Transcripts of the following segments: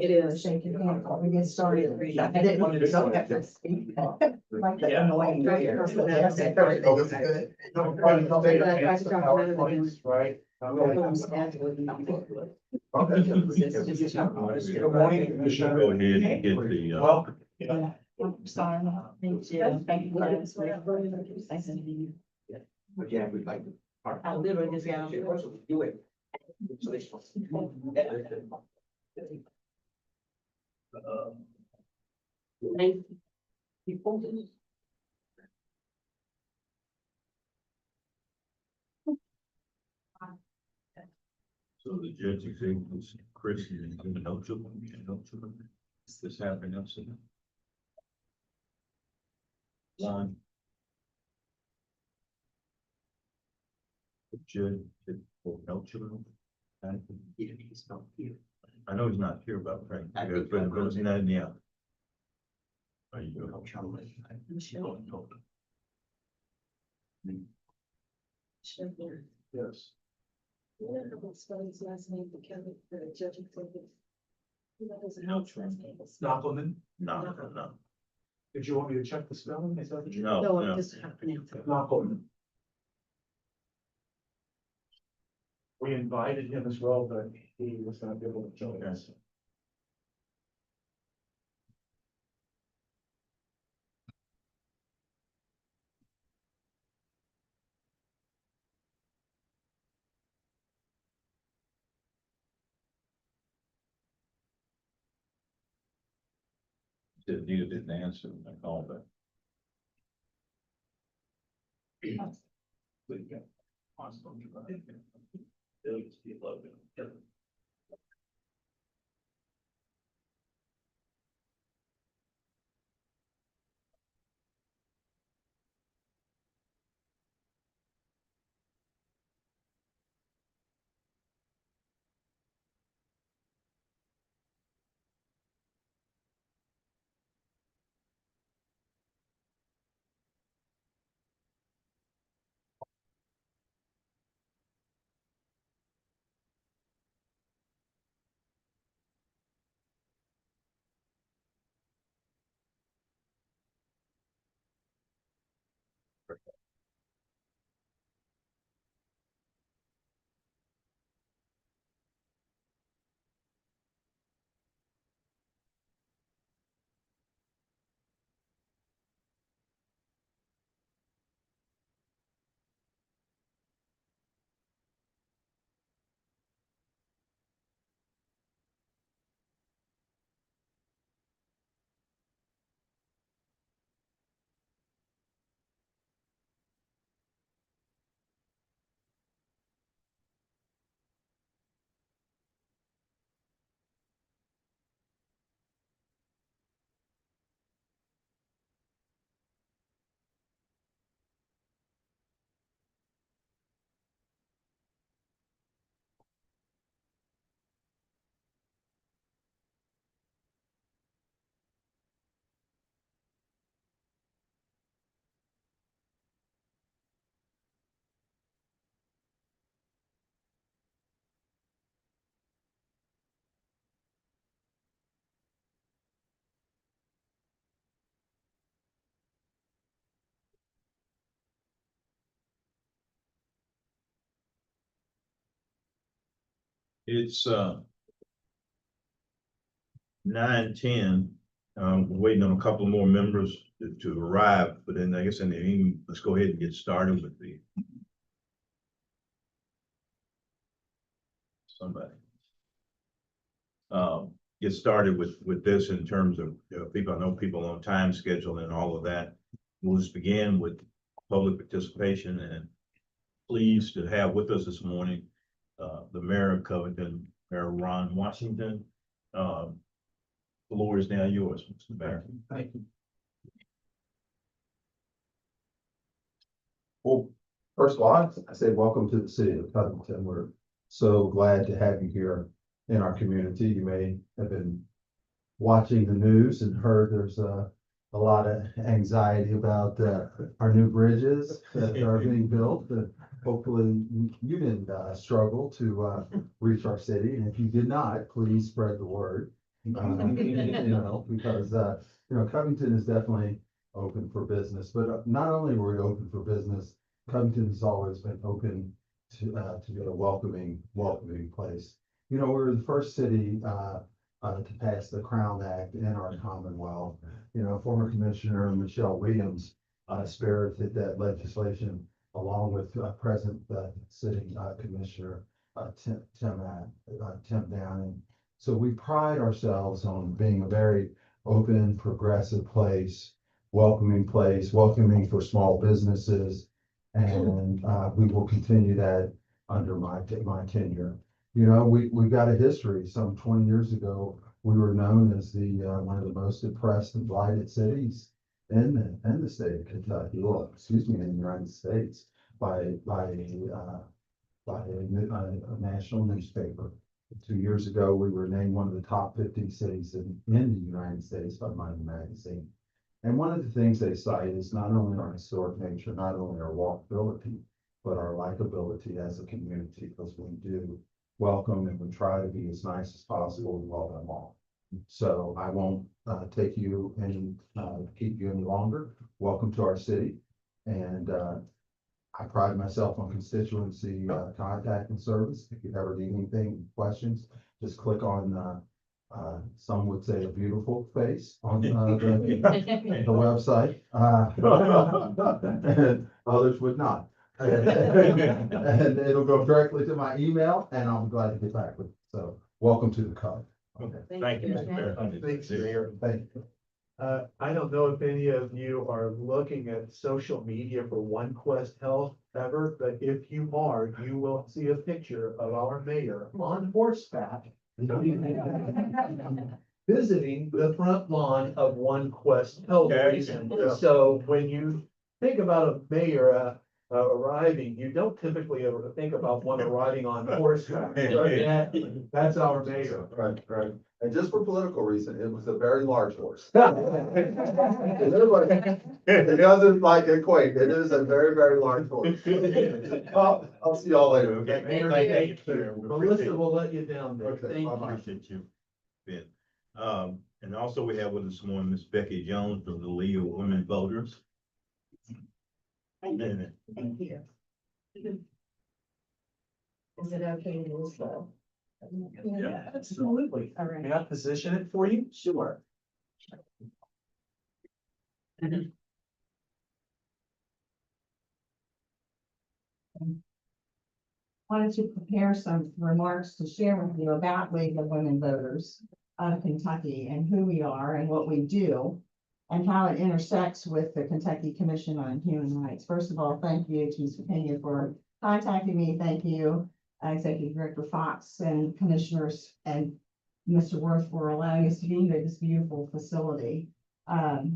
It is shaking hands before we get started. I didn't want to jump at this. Like the annoying person that has to- Right. Good morning, Commissioner. Go ahead and get the, Well, I'm sorry. Thank you. Thank you. yeah, we'd like. I literally just got. Do it. Thank you. so the judge executives, Chris, you can help you, this happening, I'm saying. One. The judge, will help you. He's not here. I know he's not here about Frank, but it was not in the out. Are you go? Yes. Stockman, No. did you want me to check the spelling? Is that what you? No. I'm just happening. Stockman. We invited him as well, but he was not able to join us. Didn't answer, I called back. It's 9:10. We're waiting on a couple more members to arrive, but then I guess in the evening, let's go ahead and get started with the somebody. Get started with this in terms of people. I know people on time schedule and all of that. We'll just begin with public participation, and pleased to have with us this morning the mayor of Covington, Mayor Ron Washington. The floor is now yours, Mr. Mayor. Thank you. Well, first of all, I say welcome to the city of Covington. We're so glad to have you here in our community. You may have been watching the news and heard there's a lot of anxiety about our new bridges that are being built. hopefully you didn't struggle to reach our city, and if you did not, please spread the word. Because Covington is definitely open for business, but not only were we open for business, Covington has always been open to be a welcoming place. We're the first city to pass the Crown Act in our Commonwealth. Former Commissioner Michelle Williams spearheaded that legislation along with present sitting Commissioner Tim Downing. So we pride ourselves on being a very open, progressive place, welcoming for small businesses. And we will continue that under my tenure. We've got a history. Some 20 years ago, we were known as the one of the most depressed and blighted cities in the state of Kentucky, or excuse me, in the United States, by a national newspaper. 2 years ago, we were named one of the top 50 cities in the United States by Money Magazine. And one of the things they cite is not only our historic nature, not only our walkability, but our likability as a community, because we do welcome and we try to be as nice as possible and welcome all. So I won't keep you any longer. Welcome to our city. And I pride myself on constituency contact and service. If you ever need anything, questions, just click on some would say a beautiful face on the website. And others would not. And it'll go directly to my email, and I'll be glad to get back with you. So welcome to the club. Okay, thank you, Mr. Mayor. Thanks, Mayor. Thank you. I don't know if any of you are looking at social media for One Quest Health ever, but if you are, you will see a picture of our mayor on horseback visiting the front lawn of One Quest Health recently. So when you think about a mayor arriving, you don't typically ever think about one arriving on horseback. That's our mayor. Right. And just for political reason, it was a very large horse. It doesn't like equate. It is a very, very large horse. I'll see y'all later. Okay. Mayor, thank you. Melissa will let you down there. Okay, Thank bye-bye. you. Appreciate you, Ben. And also we have with us this morning Miss Becky Jones from the League of Women Voters. Thank you. Thank you. Is it okay to use the? Yeah, absolutely. All right. May I position it for you? Sure. Wanted to prepare some remarks to share with you about League of Women Voters of Kentucky and who we are and what we do and how it intersects with the Kentucky Commission on Human Rights. First of all, thank you to Ms. Pena for contacting me. Thank you, Executive Director Fox and Commissioners and Mr. Worth for allowing us to be in this beautiful facility. I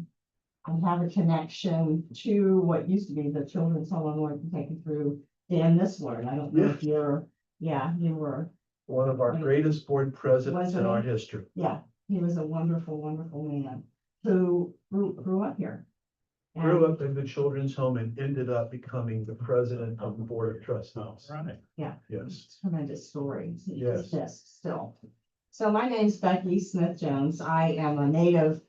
have a connection to what used to be the Children's Home of North Kentucky through Dan Missler. I don't know if you're, you were. One of our greatest board presidents in our history. Yeah, he was a wonderful, wonderful man who grew up here. Grew up in the children's home and ended up becoming the president of the board of trustees. Right. Yeah. Yes. Tremendous story. He Yes. exists still. So my name's Becky Smith Jones. I am a native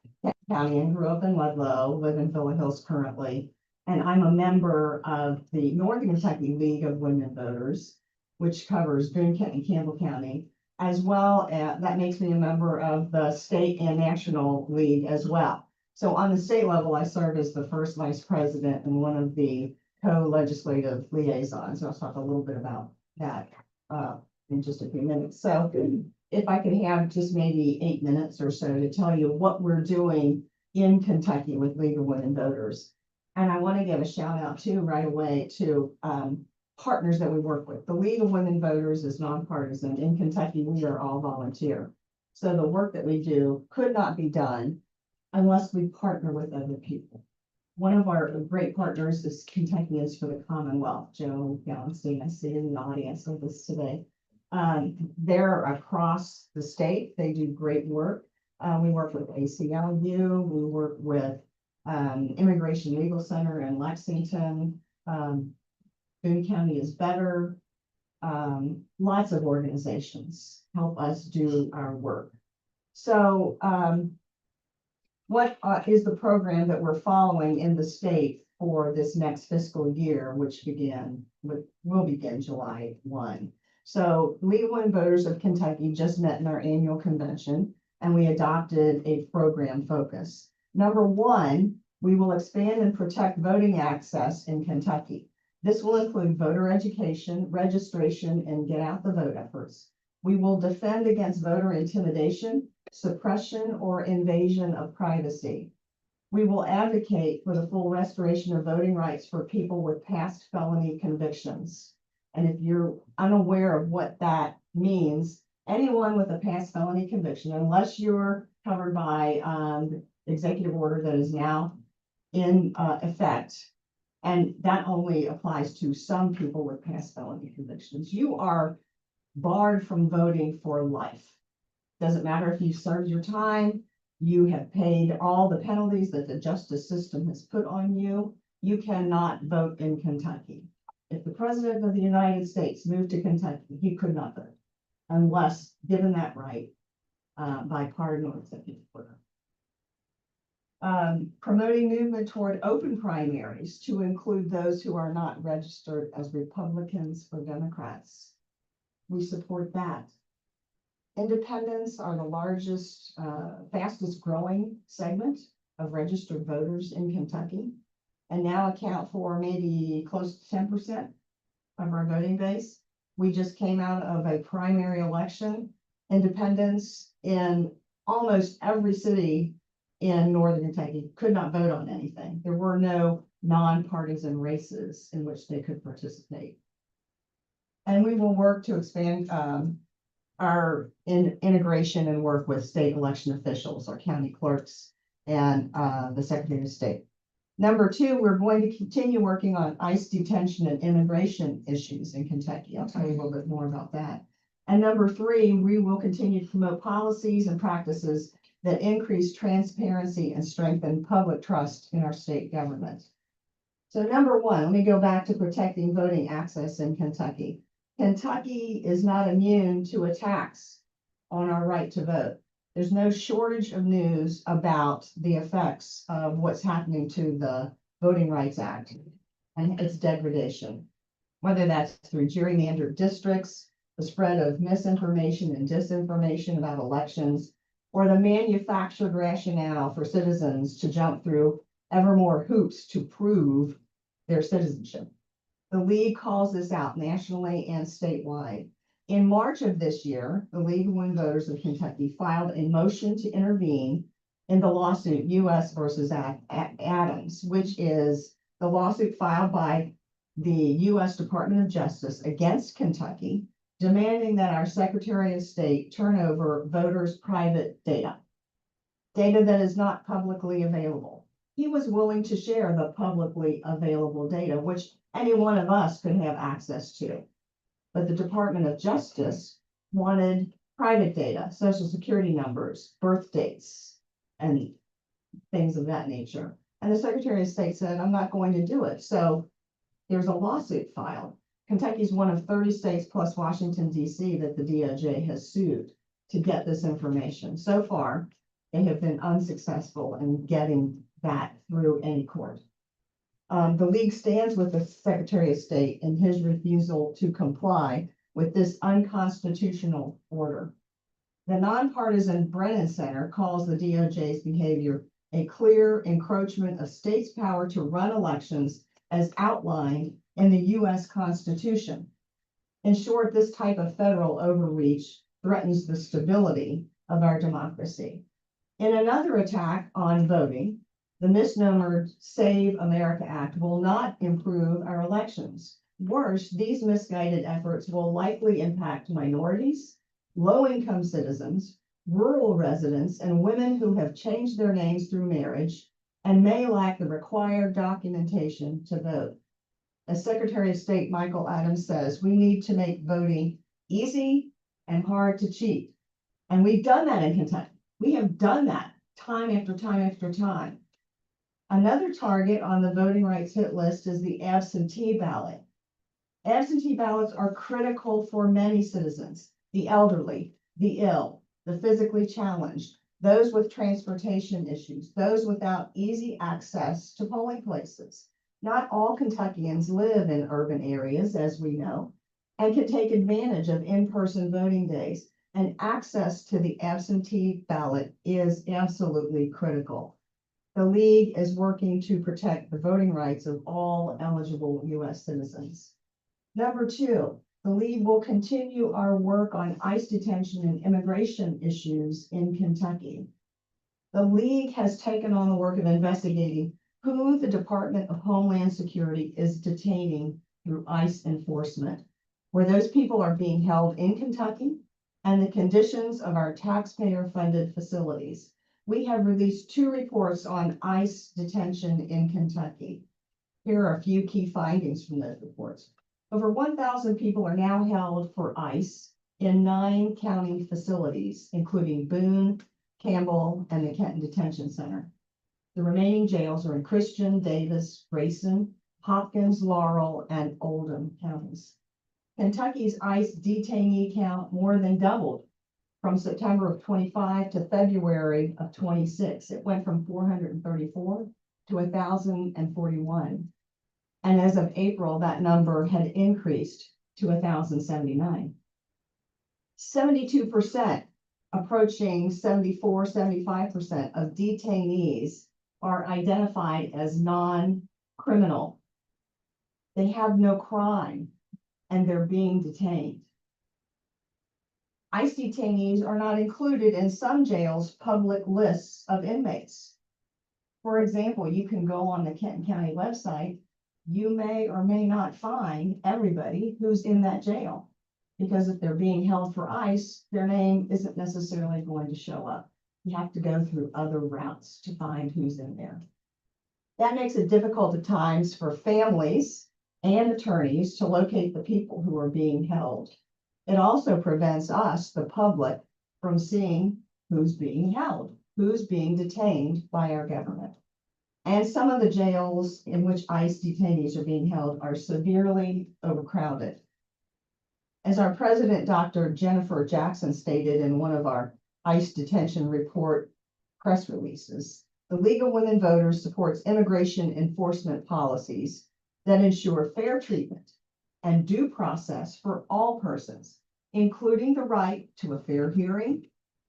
County and grew up in Ludlow, live in Villa Hills currently. And I'm a member of the Northern Kentucky League of Women Voters, which covers Boone County, Campbell County, as well as that makes me a member of the state and national league as well. So on the state level, I serve as the first vice president and one of the co-legislative liaisons. I'll talk a little bit about that in just a few minutes. So if I could have just maybe 8 minutes or so to tell you what we're doing in Kentucky with League of Women Voters. And I want to give a shout out too right away to partners that we work with. The League of Women Voters is nonpartisan. In Kentucky, we are all volunteer. So the work that we do could not be done unless we partner with other people. One of our great partners is Kentuckians for the Commonwealth, Joe Gallenstein. I see in the audience with us today. They're across the state. They do great work. We work with ACLU. We work with Immigration Legal Center in Lexington. Boone County is Better. Lots of organizations help us do our work. So, what is the program that we're following in the state for this next fiscal year, which will begin July 1? So League of Women Voters of Kentucky just met in our annual convention, and we adopted a program focus. Number one, we will expand and protect voting access in Kentucky. This will include voter education, registration, and get out the vote efforts. We will defend against voter intimidation, suppression, or invasion of privacy. We will advocate for the full restoration of voting rights for people with past felony convictions. And if you're unaware of what that means, anyone with a past felony conviction, unless you're covered by executive order that is now in effect, and that only applies to some people with past felony convictions, you are barred from voting for life. Doesn't matter if you served your time, you have paid all the penalties that the justice system has put on you, you cannot vote in Kentucky. If the President of the United States moved to Kentucky, he could not vote unless given that right by pardon or executive order. Promoting movement toward open primaries to include those who are not registered as Republicans or Democrats. We support that. Independents are the largest, fastest growing segment of registered voters in Kentucky, and now account for maybe close to 10% of our voting base. We just came out of a primary election. Independents in almost every city in Northern Kentucky could not vote on anything. There were no nonpartisan races in which they could participate. And we will work to expand our integration and work with state election officials, our county clerks, and the Secretary of State. Number two, we're going to continue working on ICE detention and immigration issues in Kentucky. I'll tell you a little bit more about that. And number three, we will continue to promote policies and practices that increase transparency and strengthen public trust in our state government. So number one, let me go back to protecting voting access in Kentucky. Kentucky is not immune to attacks on our right to vote. There's no shortage of news about the effects of what's happening to the Voting Rights Act and its degradation, whether that's through gerrymandered districts, the spread of misinformation and disinformation about elections, or the manufactured rationale for citizens to jump through ever more hoops to prove their citizenship. The League calls this out nationally and statewide. In March of this year, the League of Women Voters of Kentucky filed a motion to intervene in the lawsuit U.S. versus Adams, which is the lawsuit filed by the U.S. Department of Justice against Kentucky, demanding that our Secretary of State turn over voters' private data that is not publicly available. He was willing to share the publicly available data, which any one of us could have access to. But the Department of Justice wanted private data, social security numbers, birth dates, and things of that nature. And the Secretary of State said, I'm not going to do it. So there's a lawsuit filed. Kentucky is one of 30 states plus Washington, D.C. that the DOJ has sued to get this information. So far, they have been unsuccessful in getting that through any court. The League stands with the Secretary of State in his refusal to comply with this unconstitutional order. The nonpartisan Brennan Center calls the DOJ's behavior a clear encroachment of states' power to run elections as outlined in the U.S. Constitution. In short, this type of federal overreach threatens the stability of our democracy. In another attack on voting, the misnomer Save America Act will not improve our elections. Worse, these misguided efforts will likely impact minorities, low-income citizens, rural residents, and women who have changed their names through marriage and may lack the required documentation to vote. As Secretary of State Michael Adams says, we need to make voting easy and hard to cheat. And we've done that in Kentucky. We have done that time after time after time. Another target on the voting rights hit list is the absentee ballot. Absentee ballots are critical for many citizens, the elderly, the ill, the physically challenged, those with transportation issues, those without easy access to polling places. Not all Kentuckians live in urban areas, as we know, and can take advantage of in-person voting days. And access to the absentee ballot is absolutely critical. The League is working to protect the voting rights of all eligible U.S. citizens. Number two, the League will continue our work on ICE detention and immigration issues in Kentucky. The League has taken on the work of investigating who the Department of Homeland Security is detaining through ICE enforcement, where those people are being held in Kentucky, and the conditions of our taxpayer-funded facilities. We have released 2 reports on ICE detention in Kentucky. Here are a few key findings from those reports. Over 1,000 people are now held for ICE in 9 county facilities, including Boone, Campbell, and the Kenton Detention Center. The remaining jails are in Christian, Davis, Grayson, Hopkins, Laurel, and Oldham counties. Kentucky's ICE detainee count more than doubled from September of 25 to February of 26. It went from 434 to 1,041. And as of April, that number had increased to 1,079. 72%, approaching 74, 75% of detainees are identified as non-criminal. They have no crime and they're being detained. ICE detainees are not included in some jails' public lists of inmates. For example, you can go on the Kenton County website. You may or may not find everybody who's in that jail, because if they're being held for ICE, their name isn't necessarily going to show up. You have to go through other routes to find who's in there. That makes it difficult at times for families and attorneys to locate the people who are being held. It also prevents us, the public, from seeing who's being held, who's being detained by our government. And some of the jails in which ICE detainees are being held are severely overcrowded. As our president, Dr. Jennifer Jackson, stated in one of our ICE detention report press releases, the League of Women Voters supports immigration enforcement policies that ensure fair treatment and due process for all persons, including the right to a fair hearing,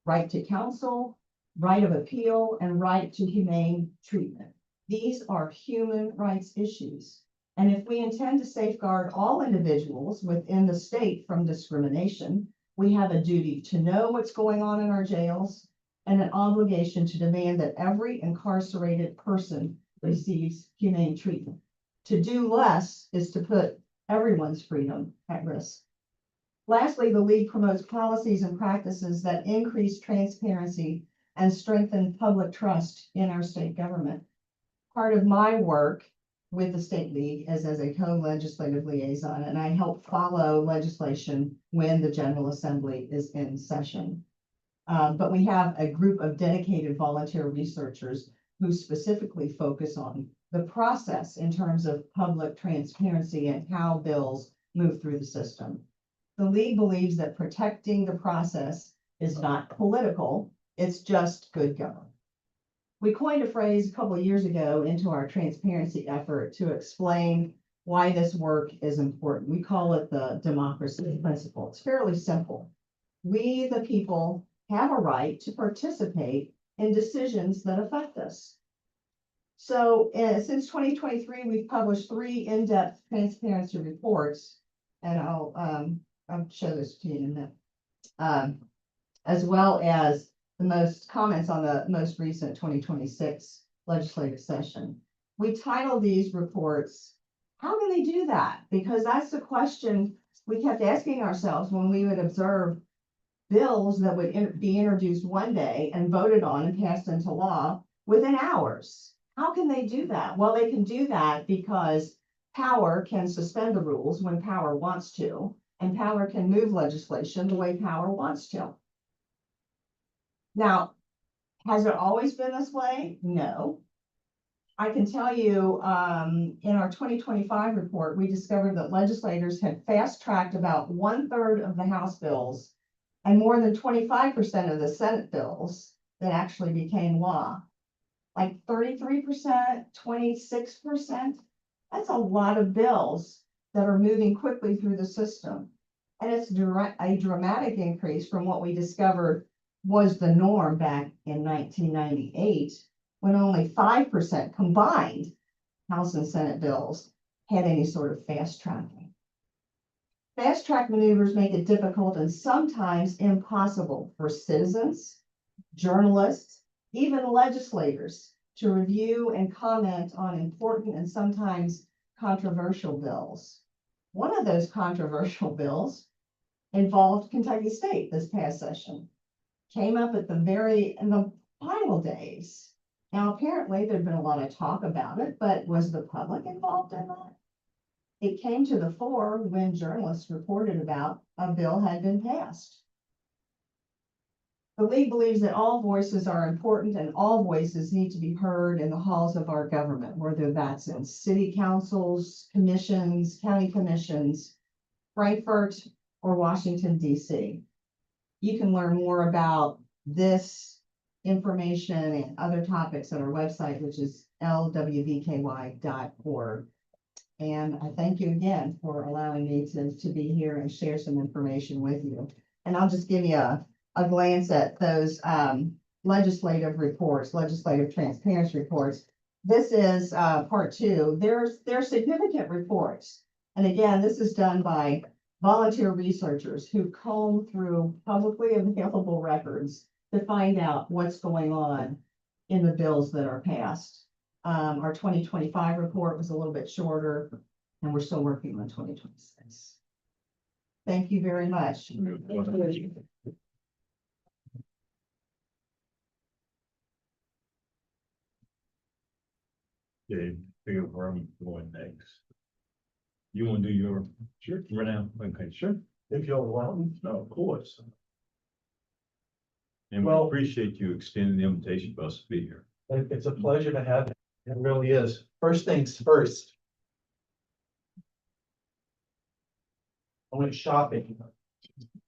right to counsel, right of appeal, and right to humane treatment. These are human rights issues. And if we intend to safeguard all individuals within the state from discrimination, we have a duty to know what's going on in our jails and an obligation to demand that every incarcerated person receives humane treatment. To do less is to put everyone's freedom at risk. Lastly, the League promotes policies and practices that increase transparency and strengthen public trust in our state government. Part of my work with the State League is as a co-legislative liaison, and I help follow legislation when the General Assembly is in session. But we have a group of dedicated volunteer researchers who specifically focus on the process in terms of public transparency and how bills move through the system. The League believes that protecting the process is not political, it's just good government. We coined a phrase a couple of years ago into our transparency effort to explain why this work is important. We call it the democracy principle. It's fairly simple. We, the people, have a right to participate in decisions that affect us. So since 2023, we've published 3 in-depth transparency reports, and I'll show this to you in a minute, as well as the most comments on the most recent 2026 legislative session. We titled these reports, how do they do that? Because that's the question we kept asking ourselves when we would observe bills that would be introduced one day and voted on and passed into law within hours. How can they do that? Well, they can do that because power can suspend the rules when power wants to, and power can move legislation the way power wants to. Now, has it always been this way? No. I can tell you, in our 2025 report, we discovered that legislators had fast-tracked about 1/3 of the House bills and more than 25% of the Senate bills that actually became law. Like 33%, 26%. That's a lot of bills that are moving quickly through the system. And it's a dramatic increase from what we discovered was the norm back in 1998, when only 5% combined House and Senate bills had any sort of fast tracking. Fast track maneuvers make it difficult and sometimes impossible for citizens, journalists, even legislators to review and comment on important and sometimes controversial bills. One of those controversial bills involved Kentucky State this past session. Came up in the final days. Now, apparently, there'd been a lot of talk about it, but was the public involved in that? It came to the fore when journalists reported about a bill had been passed. The League believes that all voices are important and all voices need to be heard in the halls of our government, whether that's in city councils, commissions, county commissions, Frankfurt, or Washington, D.C. You can learn more about this information and other topics at our website, which is lwvky.org. And I thank you again for allowing me to be here and share some information with you. And I'll just give you a glance at those legislative reports, legislative transparency reports. This is part two. They're significant reports. And again, this is done by volunteer researchers who comb through publicly available records to find out what's going on in the bills that are passed. Our 2025 report was a little bit shorter, and we're still working on 2026. Thank you very much. Okay, figure where I'm going next. You want to do your, sure, right now? Okay, sure. If you'll allow me. No, of course. And we Well- appreciate you extending the invitation for us to be here. It's a pleasure to have you. It really is. First things first. I went shopping.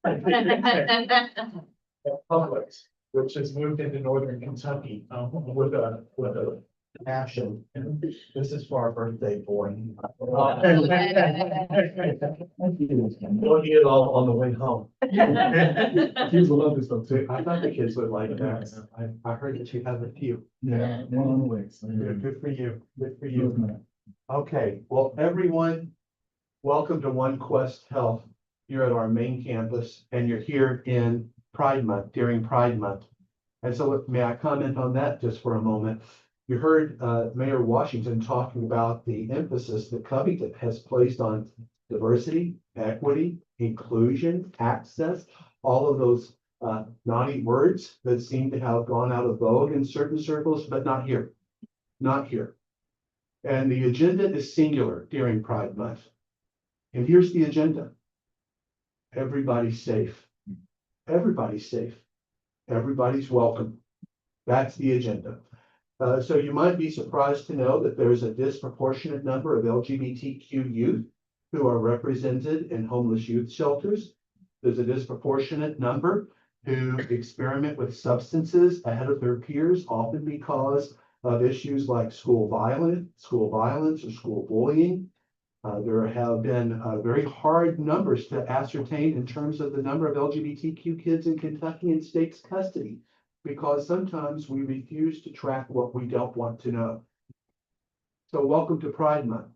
At Publix, which has moved into northern Kentucky, with a passion. And this is for our birthday boy. We'll eat it all on the way home. Kids will love this stuff too. I thought the kids would like that. I heard that you have a few. Yeah, one on the way. Good for you. Good for you. Okay, well, everyone, welcome to One Quest Health here at our main campus, and you're here in Pride Month, during Pride Month. And so may I comment on that just for a moment? You heard Mayor Washington talking about the emphasis that Covington has placed on diversity, equity, inclusion, access, all of those naughty words that seem to have gone out of vogue in certain circles, but not here. Not here. And the agenda is singular during Pride Month. And here's the agenda. Everybody's safe. Everybody's safe. Everybody's welcome. That's the agenda. So you might be surprised to know that there's a disproportionate number of LGBTQ youth who are represented in homeless youth shelters. There's a disproportionate number who experiment with substances ahead of their peers, often because of issues like school violence or school bullying. There have been very hard numbers to ascertain in terms of the number of LGBTQ kids in Kentucky in state's custody, because sometimes we refuse to track what we don't want to know. So welcome to Pride Month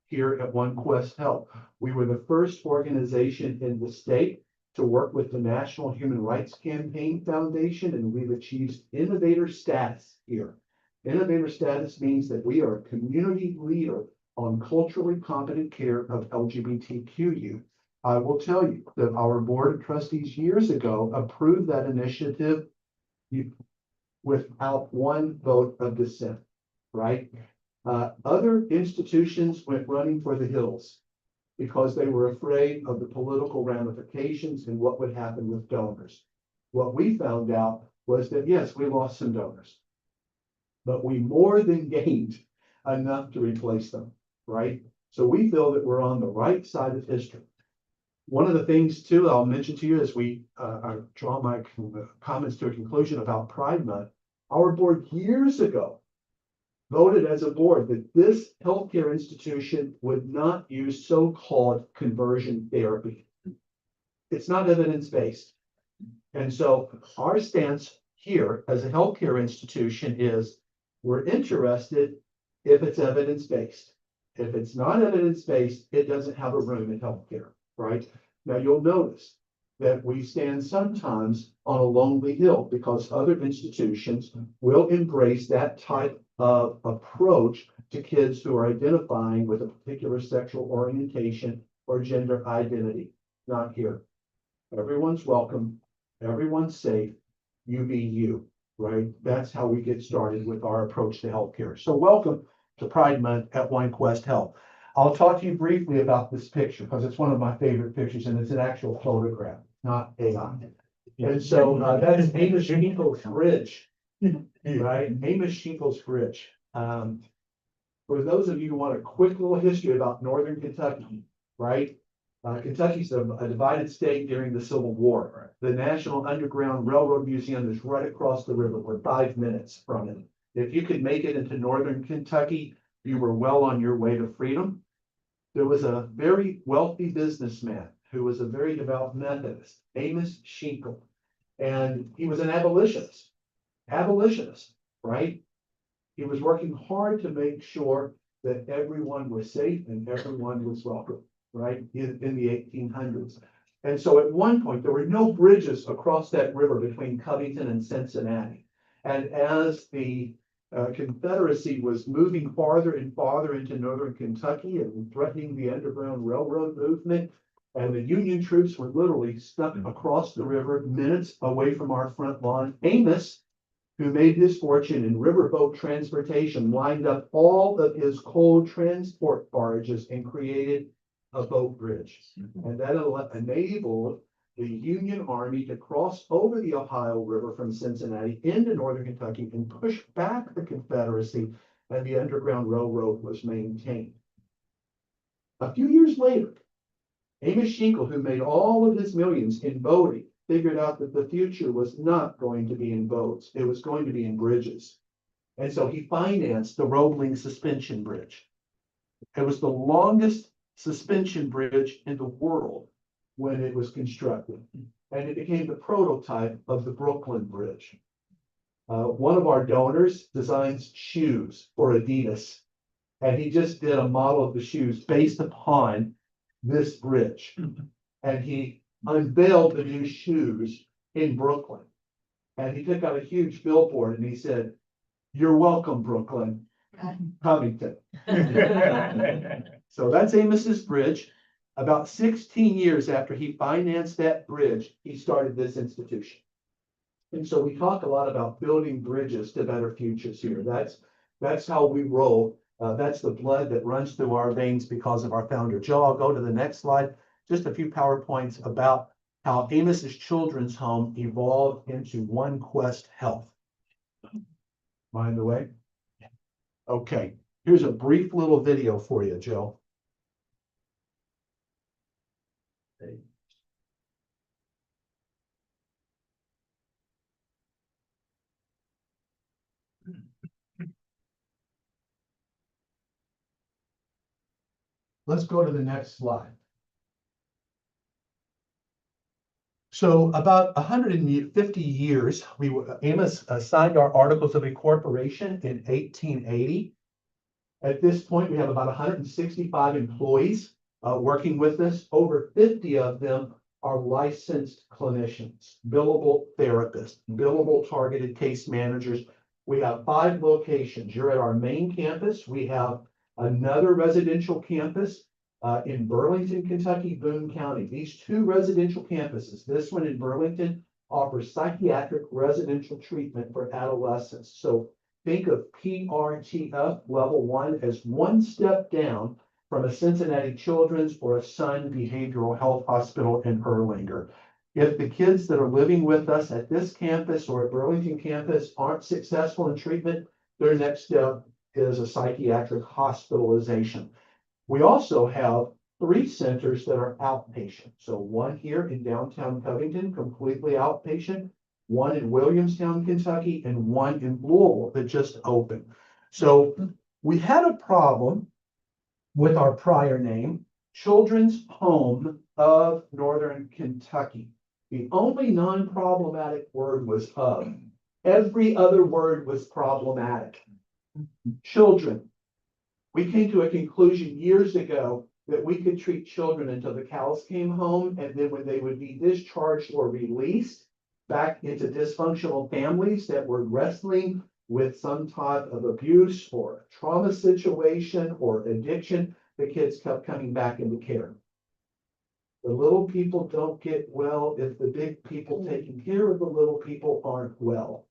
here at One Quest Health. We were the first organization in the state to work with the National Human Rights Campaign Foundation, and we've achieved innovator status here. Innovator status means that we are a community leader on culturally competent care of LGBTQ youth. I will tell you that our board of trustees years ago approved that initiative without one vote of dissent, right? Other institutions went running for the hills because they were afraid of the political ramifications and what would happen with donors. What we found out was that, yes, we lost some donors, but we more than gained enough to replace them, right? So we feel that we're on the right side of history. One of the things too, I'll mention to you as we draw my comments to a conclusion about Pride Month, our board years ago voted as a board that this healthcare institution would not use so-called conversion therapy. It's not evidence-based. And so our stance here as a healthcare institution is we're interested if it's evidence-based. If it's not evidence-based, it doesn't have a room in healthcare, right? Now you'll notice that we stand sometimes on a lonely hill because other institutions will embrace that type of approach to kids who are identifying with a particular sexual orientation or gender identity. Not here. Everyone's welcome. Everyone's safe. You be you, right? That's how we get started with our approach to healthcare. So welcome to Pride Month at OneQuest Health. I'll talk to you briefly about this picture because it's one of my favorite pictures and it's an actual photograph, not AI. And so that is Amos Shinkle's bridge, right? Amos Shinkle's bridge. For those of you who want a quick little history about Northern Kentucky, right? Kentucky's a divided state during the Civil War. The National Underground Railroad Museum is right across the river. We're 5 minutes from it. If you could make it into Northern Kentucky, you were well on your way to freedom. There was a very wealthy businessman who was a very devout Methodist, Amos Shinkle, and he was an abolitionist, right? He was working hard to make sure that everyone was safe and everyone was welcome, right? In the 1800s. And so at one point, there were no bridges across that river between Covington and Cincinnati. And as the Confederacy was moving farther and farther into Northern Kentucky and threatening the Underground Railroad movement, and the Union troops were literally stuck across the river minutes away from our front lawn, Amos, who made his fortune in riverboat transportation, lined up all of his coal transport barges and created a boat bridge. And that enabled the Union Army to cross over the Ohio River from Cincinnati into Northern Kentucky and push back the Confederacy, and the Underground Railroad was maintained. A few years later, Amos Shinkle, who made all of his millions in boating, figured out that the future was not going to be in boats. It was going to be in bridges. And so he financed the Roebling Suspension Bridge. It was the longest suspension bridge in the world when it was constructed. And it became the prototype of the Brooklyn Bridge. One of our donors designs shoes for Adidas. And he just did a model of the shoes based upon this bridge. And he unveiled the new shoes in Brooklyn. And he took out a huge billboard and he said, "You're welcome, Brooklyn, Covington." So that's Amos's bridge. About 16 years after he financed that bridge, he started this institution. And so we talk a lot about building bridges to better futures here. That's how we roll. That's the blood that runs through our veins because of our founder. Joe, I'll go to the next slide. Just a few PowerPoints about how Amos's children's home evolved into OneQuest Health. Mind the way? Okay, here's a brief little video for you, Joe. Let's go to the next slide. So about 150 years, Amos signed our Articles of Incorporation in 1880. At this point, we have about 165 employees working with us. Over 50 of them are licensed clinicians, billable therapists, billable targeted case managers. We have 5 locations. You're at our main campus. We have another residential campus in Burlington, Kentucky, Boone County. These 2 residential campuses, this one in Burlington, offers psychiatric residential treatment for adolescents. So think of PRTF level 1 as one step down from a Cincinnati Children's or a Sun Behavioral Health Hospital in Erlanger. If the kids that are living with us at this campus or at Burlington campus aren't successful in treatment, their next step is a psychiatric hospitalization. We also have 3 centers that are outpatient. So one here in downtown Covington, completely outpatient, one in Williamstown, Kentucky, and one in Louisville that just opened. So we had a problem with our prior name, Children's Home of Northern Kentucky. The only non-problematic word was of. Every other word was problematic. Children. We came to a conclusion years ago that we could treat children until the cows came home, and then when they would be discharged or released back into dysfunctional families that were wrestling with some type of abuse or trauma situation or addiction, the kids kept coming back into care. The little people don't get well if the big people taking care of the little people aren't well.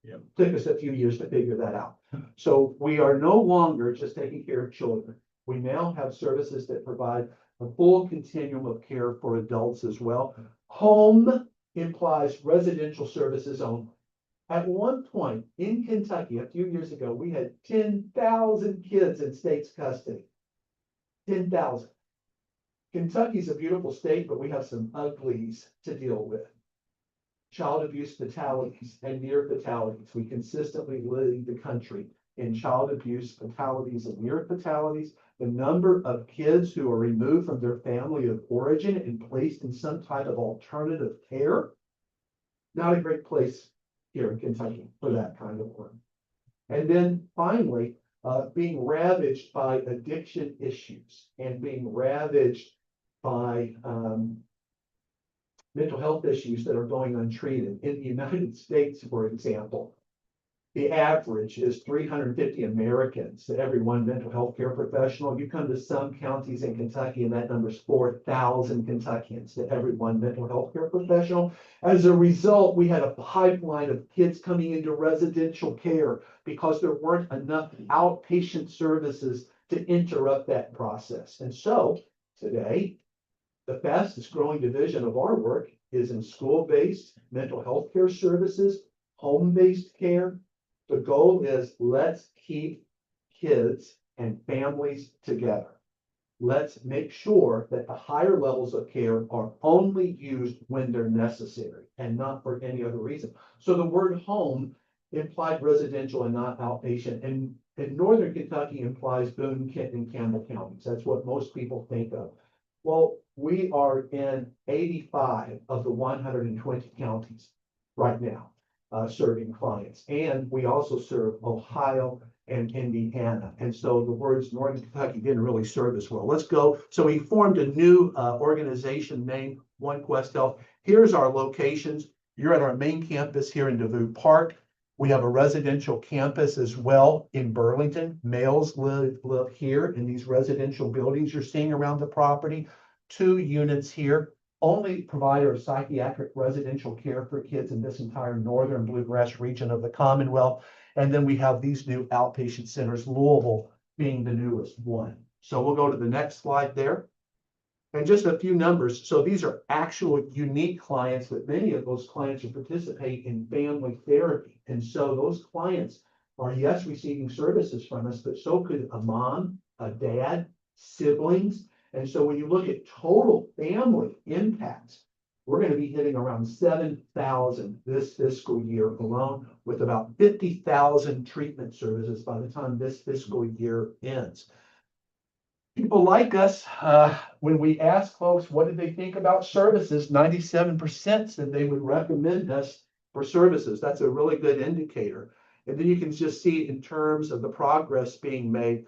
Yep. Took us a few years to figure that out. So we are no longer just taking care of children. We now have services that provide a full continuum of care for adults as well. Home implies residential services only. At one point in Kentucky, a few years ago, we had 10,000 kids in state's custody. 10,000. Kentucky's a beautiful state, but we have some uglies to deal with. Child abuse fatalities and near fatalities. We consistently lead the country in child abuse fatalities and near fatalities. The number of kids who are removed from their family of origin and placed in some type of alternative care. Not a great place here in Kentucky for that kind of work. And then finally, being ravaged by addiction issues and being ravaged by mental health issues that are going untreated. In the United States, for example, the average is 350 Americans to every one mental health care professional. You come to some counties in Kentucky and that number is 4,000 Kentuckians to every one mental health care professional. As a result, we had a pipeline of kids coming into residential care because there weren't enough outpatient services to interrupt that process. And so today, the fastest growing division of our work is in school-based mental health care services, home-based care. The goal is let's keep kids and families together. Let's make sure that the higher levels of care are only used when they're necessary and not for any other reason. So the word home implied residential and not outpatient. And in Northern Kentucky implies Boone, Kent, and Campbell counties. That's what most people think of. Well, we are in 85 of the 120 counties right now, serving clients. And we also serve Ohio and Indiana. And so the words Northern Kentucky didn't really serve us well. Let's go. So we formed a new organization named One Quest Health. Here's our locations. You're at our main campus here in DeVue Park. We have a residential campus as well in Burlington. Males live here in these residential buildings you're seeing around the property. 2 units here. Only provider of psychiatric residential care for kids in this entire northern bluegrass region of the Commonwealth. And then we have these new outpatient centers, Louisville being the newest one. So we'll go to the next slide there. And just a few numbers. So these are actual unique clients, but many of those clients who participate in family therapy. And so those clients are, yes, receiving services from us, but so could a mom, a dad, siblings. And so when you look at total family impacts, we're going to be hitting around 7,000 this fiscal year alone, with about 50,000 treatment services by the time this fiscal year ends. People like us, when we ask folks, what did they think about services? 97% said they would recommend us for services. That's a really good indicator. And then you can just see in terms of the progress being made.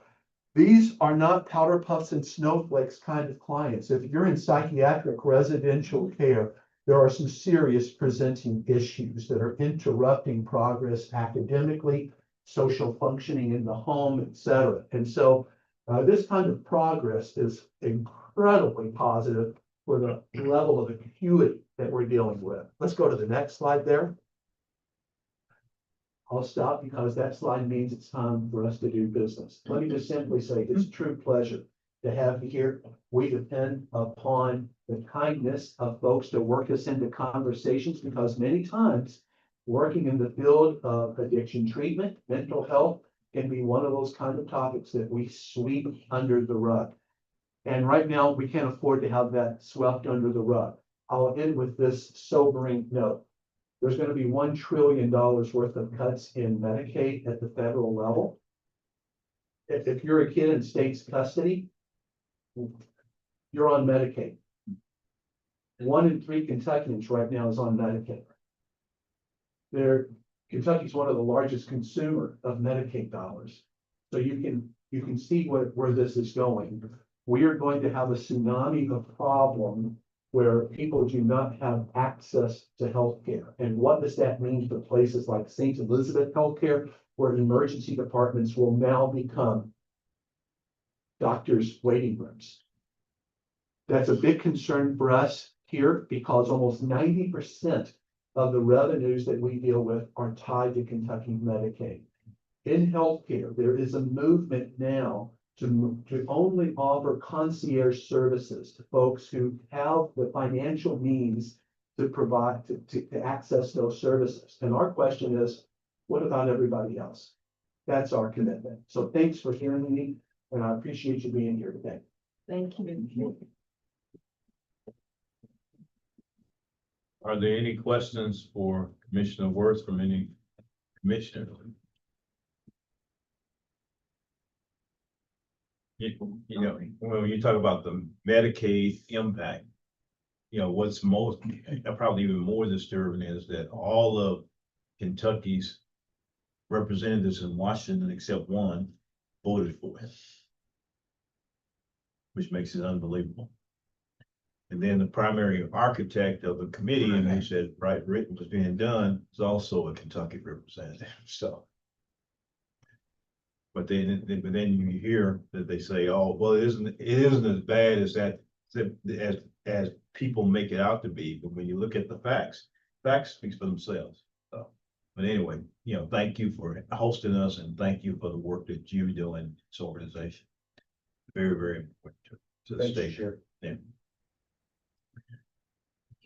These are not powder puffs and snowflakes kind of clients. If you're in psychiatric residential care, there are some serious presenting issues that are interrupting progress academically, social functioning in the home, etc. And so this kind of progress is incredibly positive for the level of acuity that we're dealing with. Let's go to the next slide there. I'll stop because that slide means it's time for us to do business. Let me just simply say it's a true pleasure to have you here. We depend upon the kindness of folks to work us into conversations, because many times working in the field of addiction treatment, mental health, can be one of those kind of topics that we sweep under the rug. And right now, we can't afford to have that swept under the rug. I'll end with this sobering note. There's gonna be $1 trillion worth of cuts in Medicaid at the federal level. If you're a kid in state's custody, you're on Medicaid. 1 in 3 Kentuckians right now is on Medicaid. Kentucky's one of the largest consumer of Medicaid dollars. So you can see where this is going. We are going to have a tsunami of problem where people do not have access to healthcare. And what does that mean for places like St. Elizabeth Healthcare, where emergency departments will now become doctors' waiting rooms? That's a big concern for us here because almost 90% of the revenues that we deal with are tied to Kentucky Medicaid. In healthcare, there is a movement now to only offer concierge services to folks who have the financial means to provide, to access those services. And our question is, what about everybody else? That's our commitment. So thanks for hearing me, and I appreciate you being here today. Thank you. Are there any questions for Commissioner Worth from any commissioner? You know, when you talk about the Medicaid impact, you know, what's most, probably even more disturbing is that all of Kentucky's representatives in Washington, except one, voted for it, which makes it unbelievable. And then the primary architect of the committee, and who said right written was being done, is also a Kentucky representative. So, but then you hear that they say, "Oh, well, it isn't as bad as that as people make it out to be." But when you look at the facts speaks for themselves. So, but anyway, you know, thank you for hosting us, and thank you for the work that you're doing in this organization. Very, very important to the state. Sure. Yeah.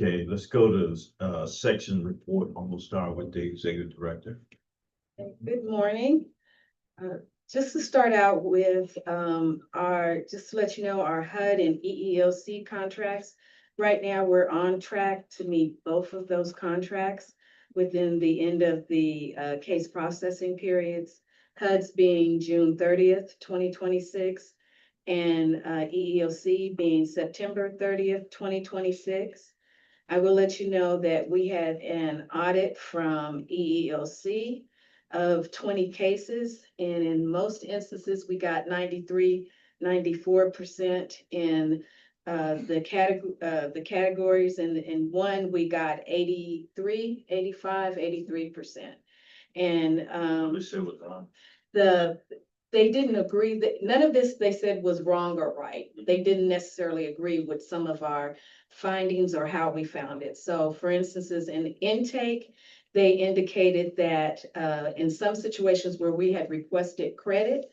Okay, let's go to section report, and we'll start with the executive director. Good morning. Just to start out with just to let you know, our HUD and EEOC contracts. Right now, we're on track to meet both of those contracts within the end of the case processing periods. HUD's being June 30th, 2026, and EEOC being September 30th, 2026. I will let you know that we had an audit from EEOC of 20 cases, and in most instances, we got 93, 94% in the categories, and in one, we got 83, 85, 83%. And they didn't agree that none of this they said was wrong or right. They didn't necessarily agree with some of our findings or how we found it. So for instances, in intake, they indicated that in some situations where we had requested credit,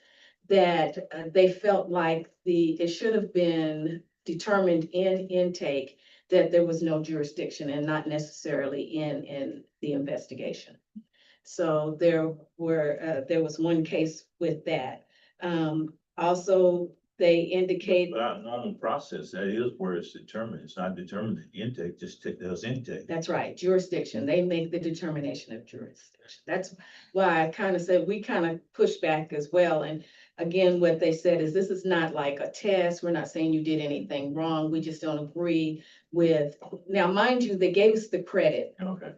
that they felt like it should have been determined in intake that there was no jurisdiction and not necessarily in the investigation. So there was one case with that. Also, they indicate. But our normal process, that is where it's determined. It's not determined in intake, just does intake. That's right, jurisdiction. They make the determination of jurisdiction. That's why I kind of said, we kind of push back as well. And again, what they said is this is not like a test. We're not saying you did anything wrong. We just don't agree with, now, mind you, they gave us the credit.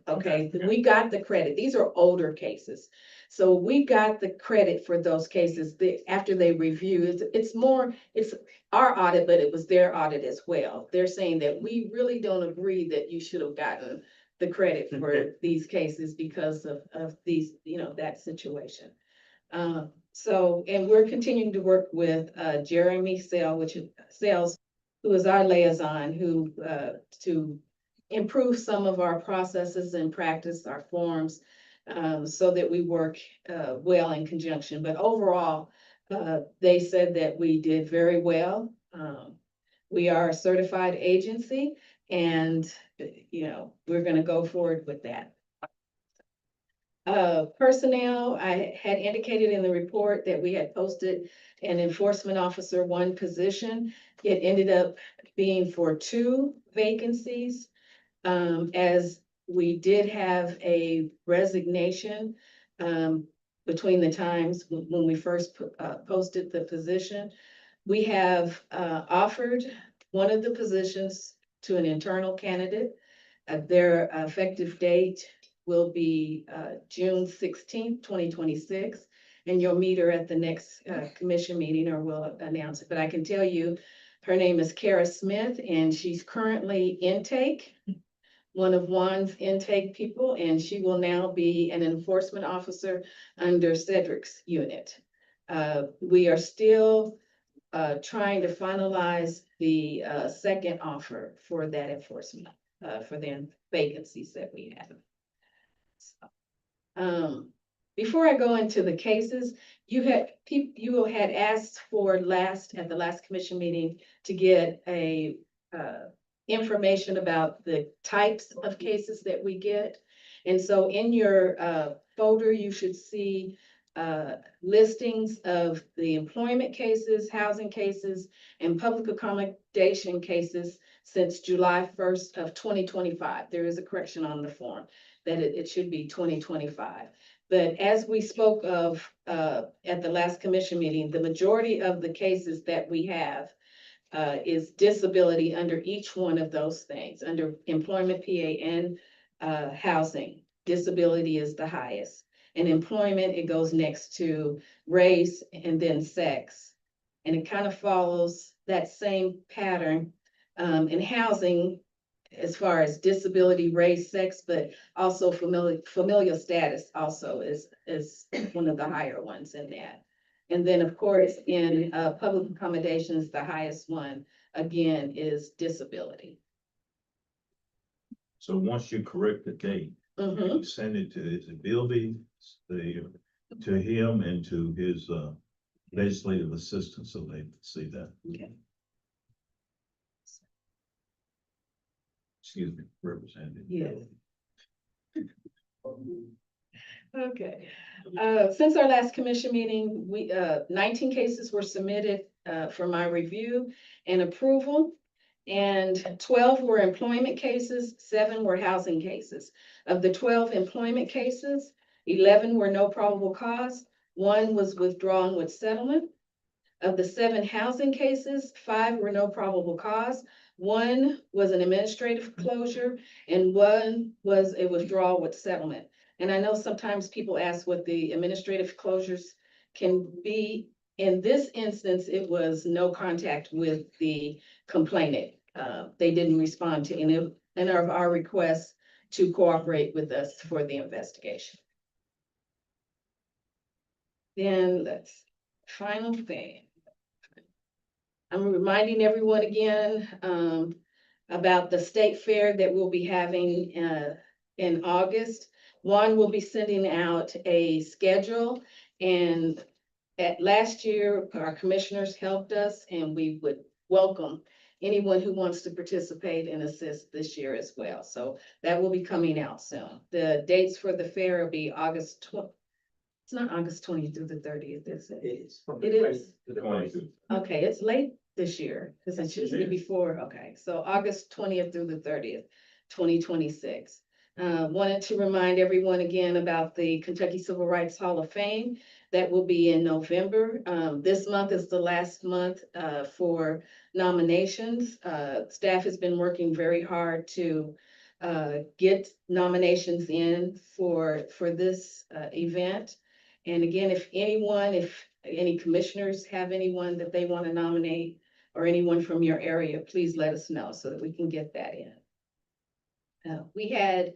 Okay, we got the credit. These are older cases. So we got the credit for those cases after they reviewed. It's our audit, but it was their audit as well. They're saying that we really don't agree that you should have gotten the credit for these cases because of these, that situation. So, and we're continuing to work with Jeremy Sales, who is our liaison, who to improve some of our processes and practice our forms, so that we work well in conjunction. But overall, they said that we did very well. We are a certified agency, and we're going to go forward with that. Personnel, I had indicated in the report that we had posted an enforcement officer one position. It ended up being for 2 vacancies. As we did have a resignation, between the times when we first posted the position. We have, offered one of the positions to an internal candidate. Their effective date will be June 16th, 2026. And you'll meet her at the next commission meeting, or we'll announce it. But I can tell you, her name is Kara Smith, and she's currently intake, one of Juan's intake people, and she will now be an enforcement officer under Cedric's unit. We are still trying to finalize the second offer for that enforcement, for the vacancies that we have. So, before I go into the cases, you had asked for at the last commission meeting to get a information about the types of cases that we get. And so in your folder, you should see listings of the employment cases, housing cases, and public accommodation cases since July 1st of 2025. There is a correction on the form that it should be 2025. But as we spoke of at the last commission meeting, the majority of the cases that we have is disability under each one of those things, under employment, PA, and housing. Disability is the highest. In employment, it goes next to race and then sex. And it kind of follows that same pattern in housing as far as disability, race, sex, but also familial status also is one of the higher ones in that. And then, of course, in public accommodations, the highest one, again, is disability. So once you correct the date, Mhm. you send it to his ability, to him and to his legislative assistant, so they can see that. Okay. Excuse me, Representative. Yes. Okay, since our last commission meeting, 19 cases were submitted for my review and approval. And 12 were employment cases, 7 were housing cases. Of the 12 employment cases, 11 were no probable cause, 1 was withdrawn with settlement. Of the 7 housing cases, 5 were no probable cause, 1 was an administrative closure, and 1 was a withdrawal with settlement. And I know sometimes people ask what the administrative closures can be. In this instance, it was no contact with the complainant. They didn't respond to any of our requests to cooperate with us for the investigation. Then final thing. I'm reminding everyone again about the state fair that we'll be having in August. Juan will be sending out a schedule, and last year, our commissioners helped us, and we would welcome anyone who wants to participate and assist this year as well. So that will be coming out soon. The dates for the fair will be August 20th. It's not August 20th through the 30th, is it? It is. Okay, it's late this year, because it's usually before, okay, so August 20th through the 30th, 2026. Wanted to remind everyone again about the Kentucky Civil Rights Hall of Fame that will be in November. This month is the last month for nominations. Staff has been working very hard to get nominations in for this event. And again, if any commissioners have anyone that they want to nominate, or anyone from your area, please let us know so that we can get that in. We had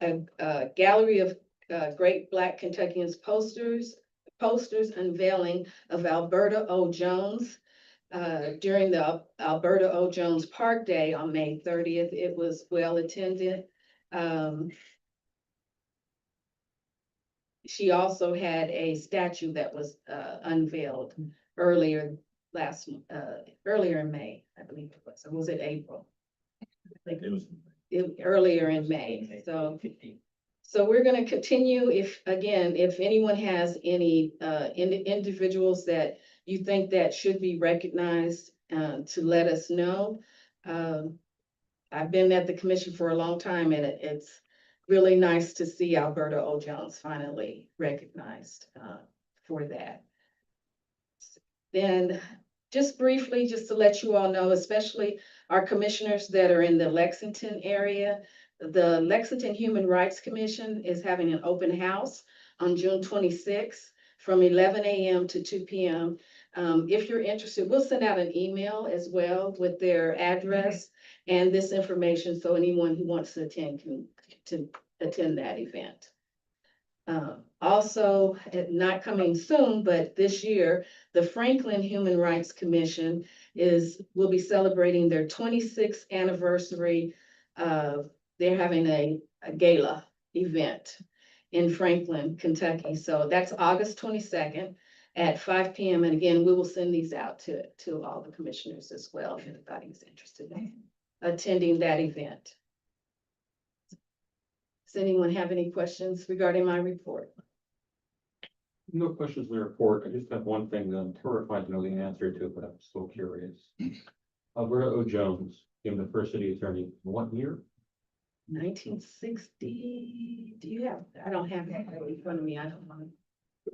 a gallery of great Black Kentuckians posters unveiling of Alberta O. Jones during the Alberta O. Jones Park Day on May 30th. It was well attended. She also had a statue that was unveiled earlier in May, I believe it was. Or was it April? I think It was earlier in May. So we're gonna continue if, again, if anyone has any individuals that you think that should be recognized, to let us know. I've been at the commission for a long time and it's really nice to see Alberta O. Jones finally recognized for that. Then just briefly, just to let you all know, especially our commissioners that are in the Lexington area, the Lexington Human Rights Commission is having an open house on June 26th from 11 a.m. to 2 p.m. If you're interested, we'll send out an email as well with their address and this information, so anyone who wants to attend can attend that event. Also, not coming soon, but this year, the Franklin Human Rights Commission will be celebrating their 26th anniversary. They're having a gala event in Franklin, Kentucky. So that's August 22nd at 5 p.m. And again, we will send these out to all the commissioners as well, if anybody's interested in attending that event. Does anyone have any questions regarding my report? No questions in the report. I just have one thing that I'm terrified to know the answer to, but I'm still curious. Alberta O. Jones became the first city attorney in what year? 1960, do you have, I don't have that in front of me, I don't know.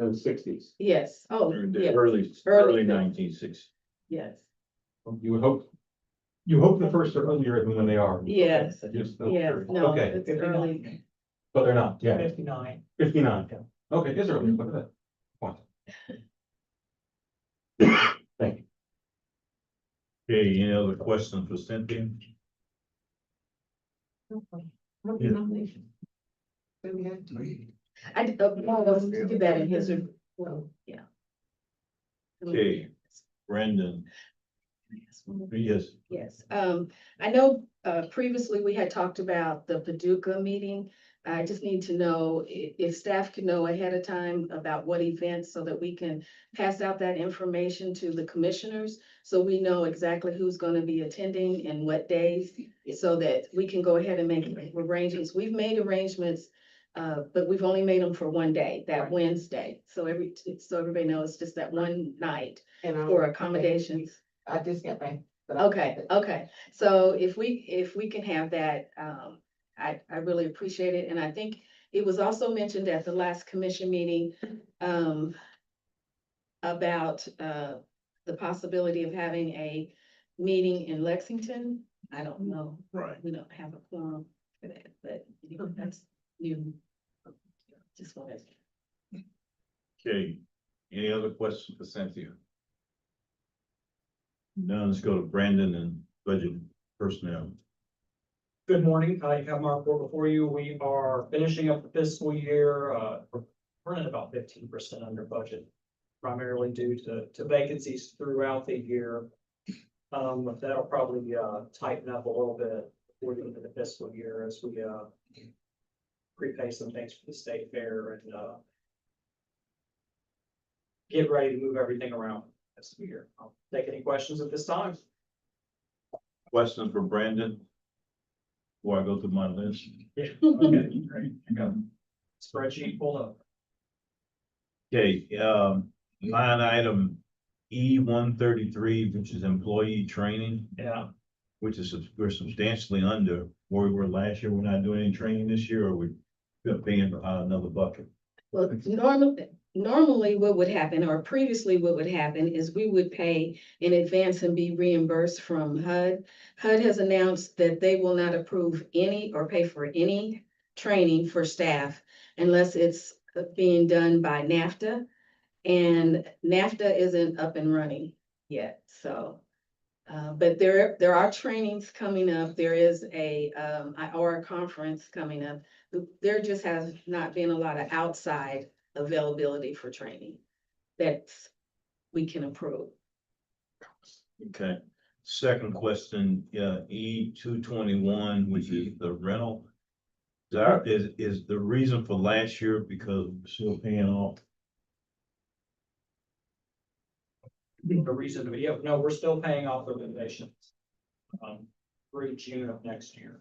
In the sixties. Yes, oh, The yeah, early Early 1960s. yes, You would hope. You hope the first are earlier than when they are. yes, Okay, just so yes, curious. no, Okay, it's early. but they're not, yeah, 59. 59. Okay, it's early, look at that. Point. Thank you. Okay, any other questions for Cynthia? I did, let's do that in his, well, yeah. Okay, Brandon, yes, Yes, I know, previously we had talked about the Paducah meeting. I just need to know if staff can know ahead of time about what events so that we can pass out that information to the commissioners. So we know exactly who's gonna be attending and what days, so that we can go ahead and make arrangements. We've made arrangements, but we've only made them for one day, that Wednesday. So everybody knows just that one night for accommodations. I just got back. Okay, so if we can have that, I really appreciate it, and I think it was also mentioned at the last commission meeting, about, the possibility of having a meeting in Lexington. I don't know. right. We don't have a quorum for that, but you know, that's new. Just wanted. Okay, any other questions for Cynthia? Now let's go to Brandon and budget personnel. Good morning. I have my report before you. We are finishing up the fiscal year, we're running about 15% under budget, primarily due to vacancies throughout the year. That'll probably tighten up a little bit before the end of the fiscal year as we prepay some things for the state fair and get ready to move everything around this year. I'll take any questions at this time. Questions for Brandon? Before I go through my list. Yeah. Okay, great. I got spreadsheet pulled up. Okay, line item E-133, which is employee training, Yeah. which is, we're substantially under where we were last year. We're not doing any training this year, or we're paying another bucket. Well, normally what would happen, or previously what would happen, is we would pay in advance and be reimbursed from HUD. HUD has announced that they will not approve any or pay for any training for staff unless it's being done by NAFTA. And NAFTA isn't up and running yet, so. But there are trainings coming up. There is a conference coming up. There just has not been a lot of outside availability for training that we can approve. Okay, second question, E-221, which is the rental. Is the reason for last year because we're still paying off? The reason to be, yeah, no, we're still paying off the renovations. Through June of next year.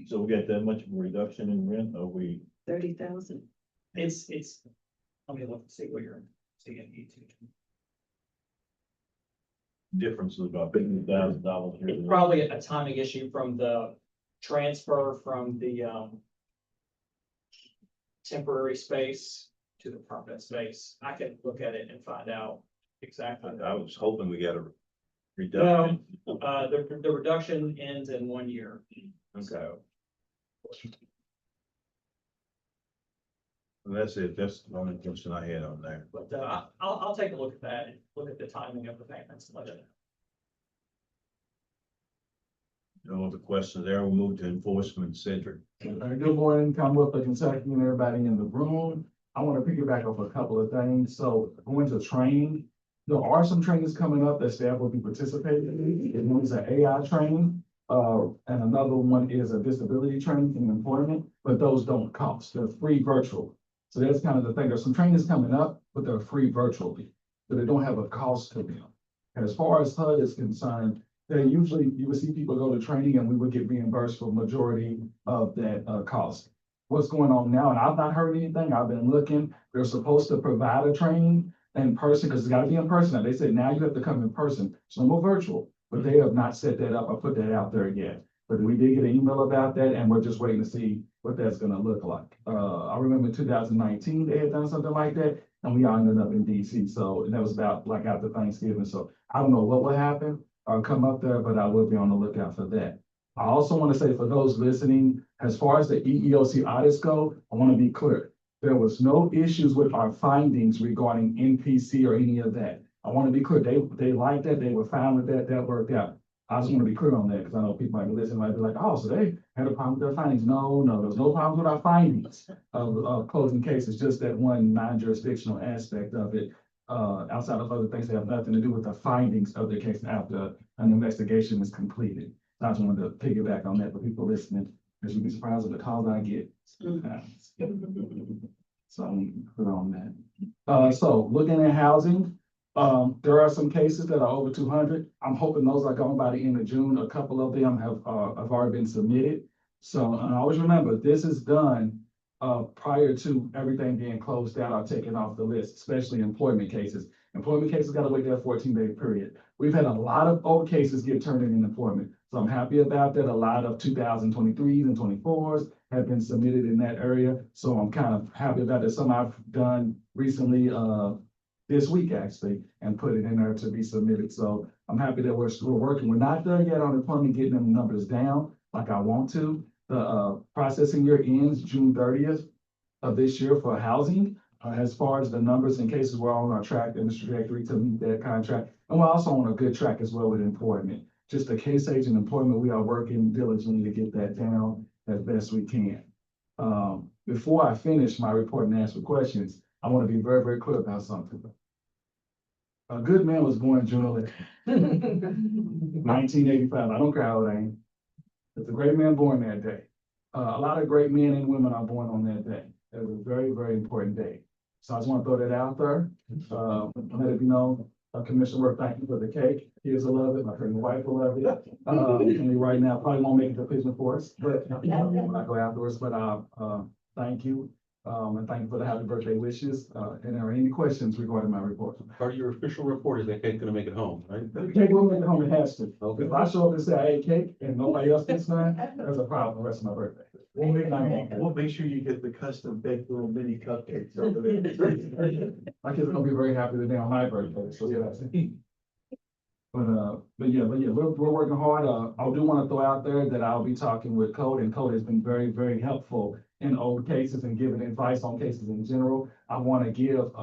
So we got that much of a reduction in rent, or we? 30,000. It's, let me look and see what you're seeing. Difference is about $50,000 It's here. probably a timing issue from the transfer from the, temporary space to the permanent space. I can look at it and find out exactly. I was hoping we got a No, reduction. the reduction ends in 1 year. Okay. So, And that's it. That's the only question I had on there. but, I'll take a look at that and look at the timing of the payments. And let you know. No other questions there. We'll move to enforcement, Cedric. Good morning, Commonwealth of Kentucky and everybody in the room. I want to piggyback off a couple of things. So going to training, there are some trainings coming up that staff will be participating in. One is an AI training, and another one is a disability training in employment, but those don't cost. They're free virtual. So that's kind of the thing. There's some trainings coming up, but they're free virtually, so they don't have a cost to them. And as far as HUD is concerned, they usually, you would see people go to training and we would get reimbursed for majority of that cost. What's going on now, and I've not heard anything, I've been looking, they're supposed to provide a training in person, because it's gotta be in person. Now, they said now you have to come in person, so no more virtual, but they have not set that up or put that out there yet. But we did get an email about that, and we're just waiting to see what that's gonna look like. I remember in 2019, they had done something like that, and we all ended up in DC, so, and that was about like after Thanksgiving, so I don't know what will happen. I'll come up there, but I will be on the lookout for that. I also want to say for those listening, as far as the EEOC audits go, I want to be clear. There was no issues with our findings regarding NPC or any of that. I want to be clear. They liked that. They were fine with that. That worked out. I just want to be clear on that because I know people might be listening, might be like, oh, so they had a problem with their findings. No, there's no problems with our findings of closing cases, just that one non-jurisdictional aspect of it. Outside of other things that have nothing to do with the findings of the case after an investigation is completed. So I just wanted to piggyback on that for people listening, because you'd be surprised at the calls I get. So I'm clear on that. So looking at housing, there are some cases that are over 200. I'm hoping those are gone by the end of June. A couple of them have already been submitted. So, and always remember, this is done prior to everything being closed out or taken off the list, especially employment cases. Employment cases got to wait that 14-day period. We've had a lot of old cases get turned in employment. So I'm happy about that. A lot of 2023s and 24s have been submitted in that area. So I'm kind of happy about that. Some I've done recently, this week actually, and put it in there to be submitted. So I'm happy that we're working. We're not done yet on employment, getting them numbers down like I want to. The processing year ends June 30th of this year for housing. As far as the numbers and cases, we're on our track and the trajectory to meet that contract. And we're also on a good track as well with employment. Just the case agent employment, we are working diligently to get that down as best we can. Before I finish my report and answer questions, I want to be very, very clear about something. A good man was born June 11th, 1985. I don't care how old I am. It's a great man born that day. A lot of great men and women are born on that day. It was a very, very important day. So I just want to throw that out there. Let it be known. Commissioner Work, thank you for the cake. Kids will love it. My friend, wife will love it. And right now, probably won't make it to Pigeon Forest, but when I go afterwards, but thank you. And thank you for the happy birthday wishes. And are there any questions regarding my report? Part of your official report is that cake's gonna make it home, right? The cake will make it home, it has to. Okay. If I show up and say I ate cake and nobody else gets none, that's a problem the rest of my birthday. We'll make sure you get the custom baked little mini cupcakes over there. My kids are gonna be very happy today on my birthday, so yeah. But yeah, we're working hard. I do want to throw out there that I'll be talking with Code, and Code has been very, very helpful in old cases and giving advice on cases in general. I want to give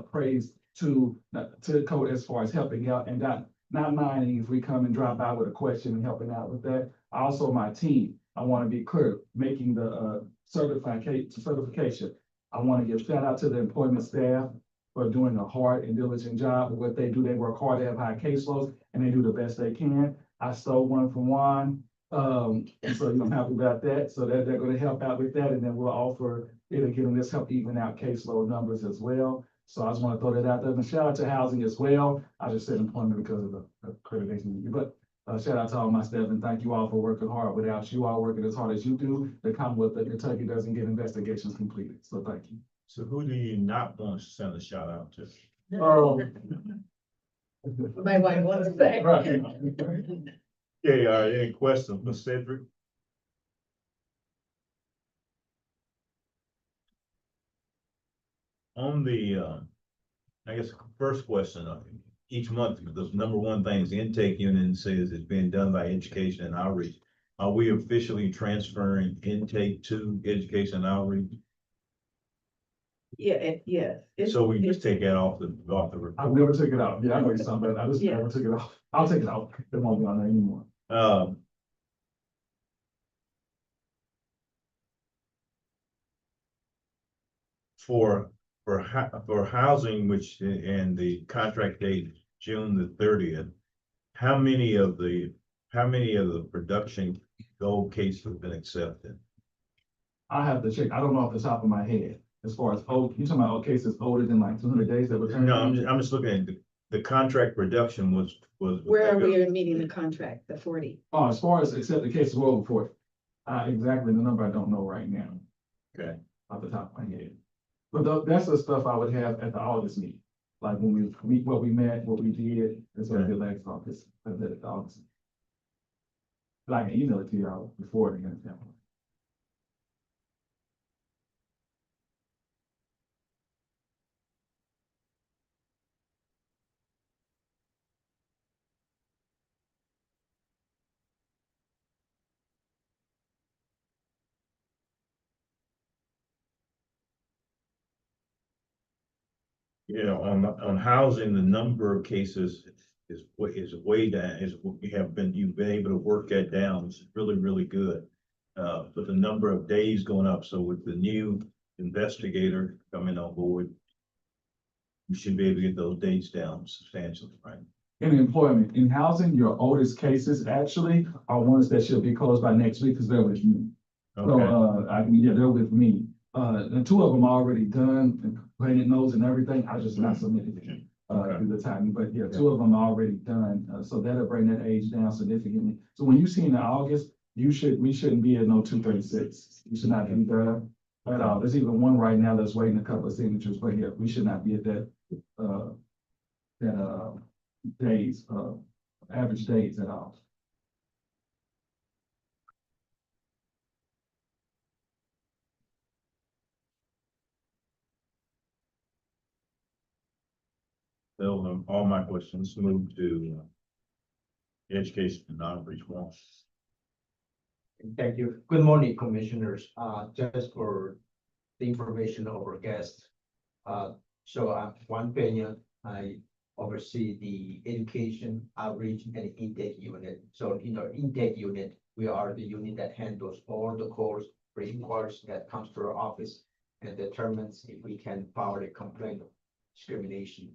praise to Code as far as helping out and not minding if we come and drop by with a question and helping out with that. Also, my team, I want to be clear, making the certification. I want to give shout out to the employment staff for doing a hard and diligent job of what they do. They work hard, they have high caseloads, and they do the best they can. I stole one from Juan, so I'm happy about that. So that they're going to help out with that, and then we'll offer it'll give them this help even out caseload numbers as well. So I just want to throw that out there. And shout out to housing as well. I just said employment because of the accreditation, but Shout out to all my staff and thank you all for working hard. Without you all working as hard as you do, the Commonwealth of Kentucky doesn't get investigations completed. So thank you. So who do you not want to send a shout out to? Oh. Might want to say. Right. Okay, any questions for Cedric? On the, I guess, first question, each month, the number one thing is the intake unit says it's being done by education and outreach. Are we officially transferring intake to education and outreach? Yeah, yes. It's- So we just take that off the I've never took it out. Yeah, I know you're something, but I just Yeah. never took it off. I'll take it out. It won't be on there anymore. Um. For housing, which, and the contract date, June the 30th, how many of the production gold cases have been accepted? I have to check. I don't know off the top of my head. As far as old, you talking about old cases older than like 200 days that were turned? No, I'm just looking at the contract production was. Where are we meeting the contract, the 40? Oh, as far as accepted cases were over 40. Exactly the number I don't know right now. Okay. Off the top of my head. But that's the stuff I would have at the August meeting. Like when we meet, what we met, what we did, that's what I did last August, I did at the August. But I can email it to y'all before the end. You know, on housing, the number of cases is way down, you've been able to work that down, it's really good. But the number of days going up, so with the new investigator coming on board, you should be able to get those dates down substantially, right? In employment, in housing, your oldest cases actually are ones that should be closed by next week because they're with me. So, Okay, they're with me. And two of them are already done and painted nose and everything. I just not submitted it. Okay. Through the time, but yeah, two of them are already done. So that'll bring that age down significantly. So when you see in August, we shouldn't be at no 236. We should not be there at all. There's even one right now that's waiting a couple of signatures, but yeah, we should not be at that, days, average days at all. so all my questions move to education and outreach one. Thank you. Good morning, commissioners. Just for the information of our guests. So I'm Juan Peña. I oversee the education, outreach, and intake unit. So in our intake unit, we are the unit that handles all the calls for inquiries that comes to our office and determines if we can file a complaint of discrimination.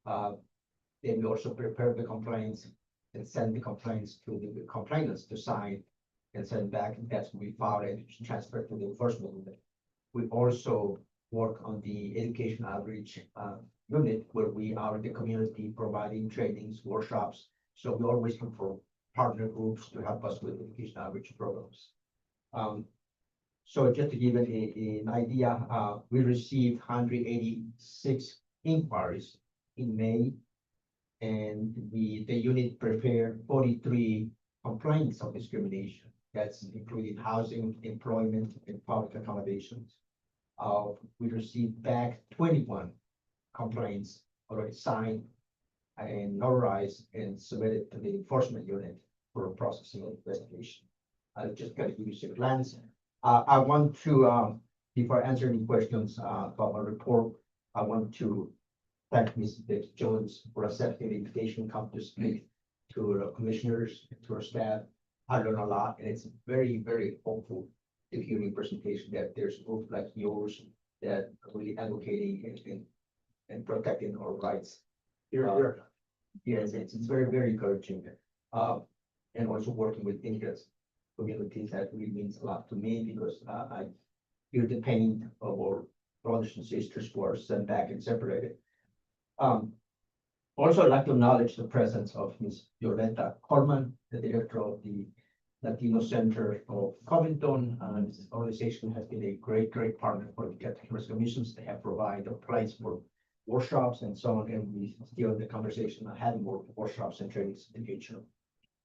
Then we also prepare the complaints and send the complaints to the complainants to sign and send back. That's when we file and transfer to the enforcement unit. We also work on the education outreach unit where we are in the community providing trainings, workshops. So we always look for partner groups to help us with education outreach programs. So just to give an idea, we received 186 inquiries in May. And the unit prepared 43 complaints of discrimination. That's including housing, employment, and public accommodations. We received back 21 complaints already signed and notarized and submitted to the enforcement unit for processing of investigation. I just got to give you some glance. I want to, before I answer any questions about my report, I want to thank Ms. Vic Jones for accepting the invitation to come to speak to the commissioners, to our staff. I learned a lot, and it's very hopeful to hear your presentation that there's groups like yours that are really advocating and protecting our rights. Yes, it's very encouraging. And also working with interest communities, that really means a lot to me because I hear the pain of our brothers and sisters who are sent back and separated. Also, I'd like to acknowledge the presence of Ms. Violeta Coleman, the director of the Latino Center of Covington. This organization has been a great partner for the Catholic Commissions. They have provided a place for workshops and so on, and we still in the conversation of having more workshops and trainings in the future.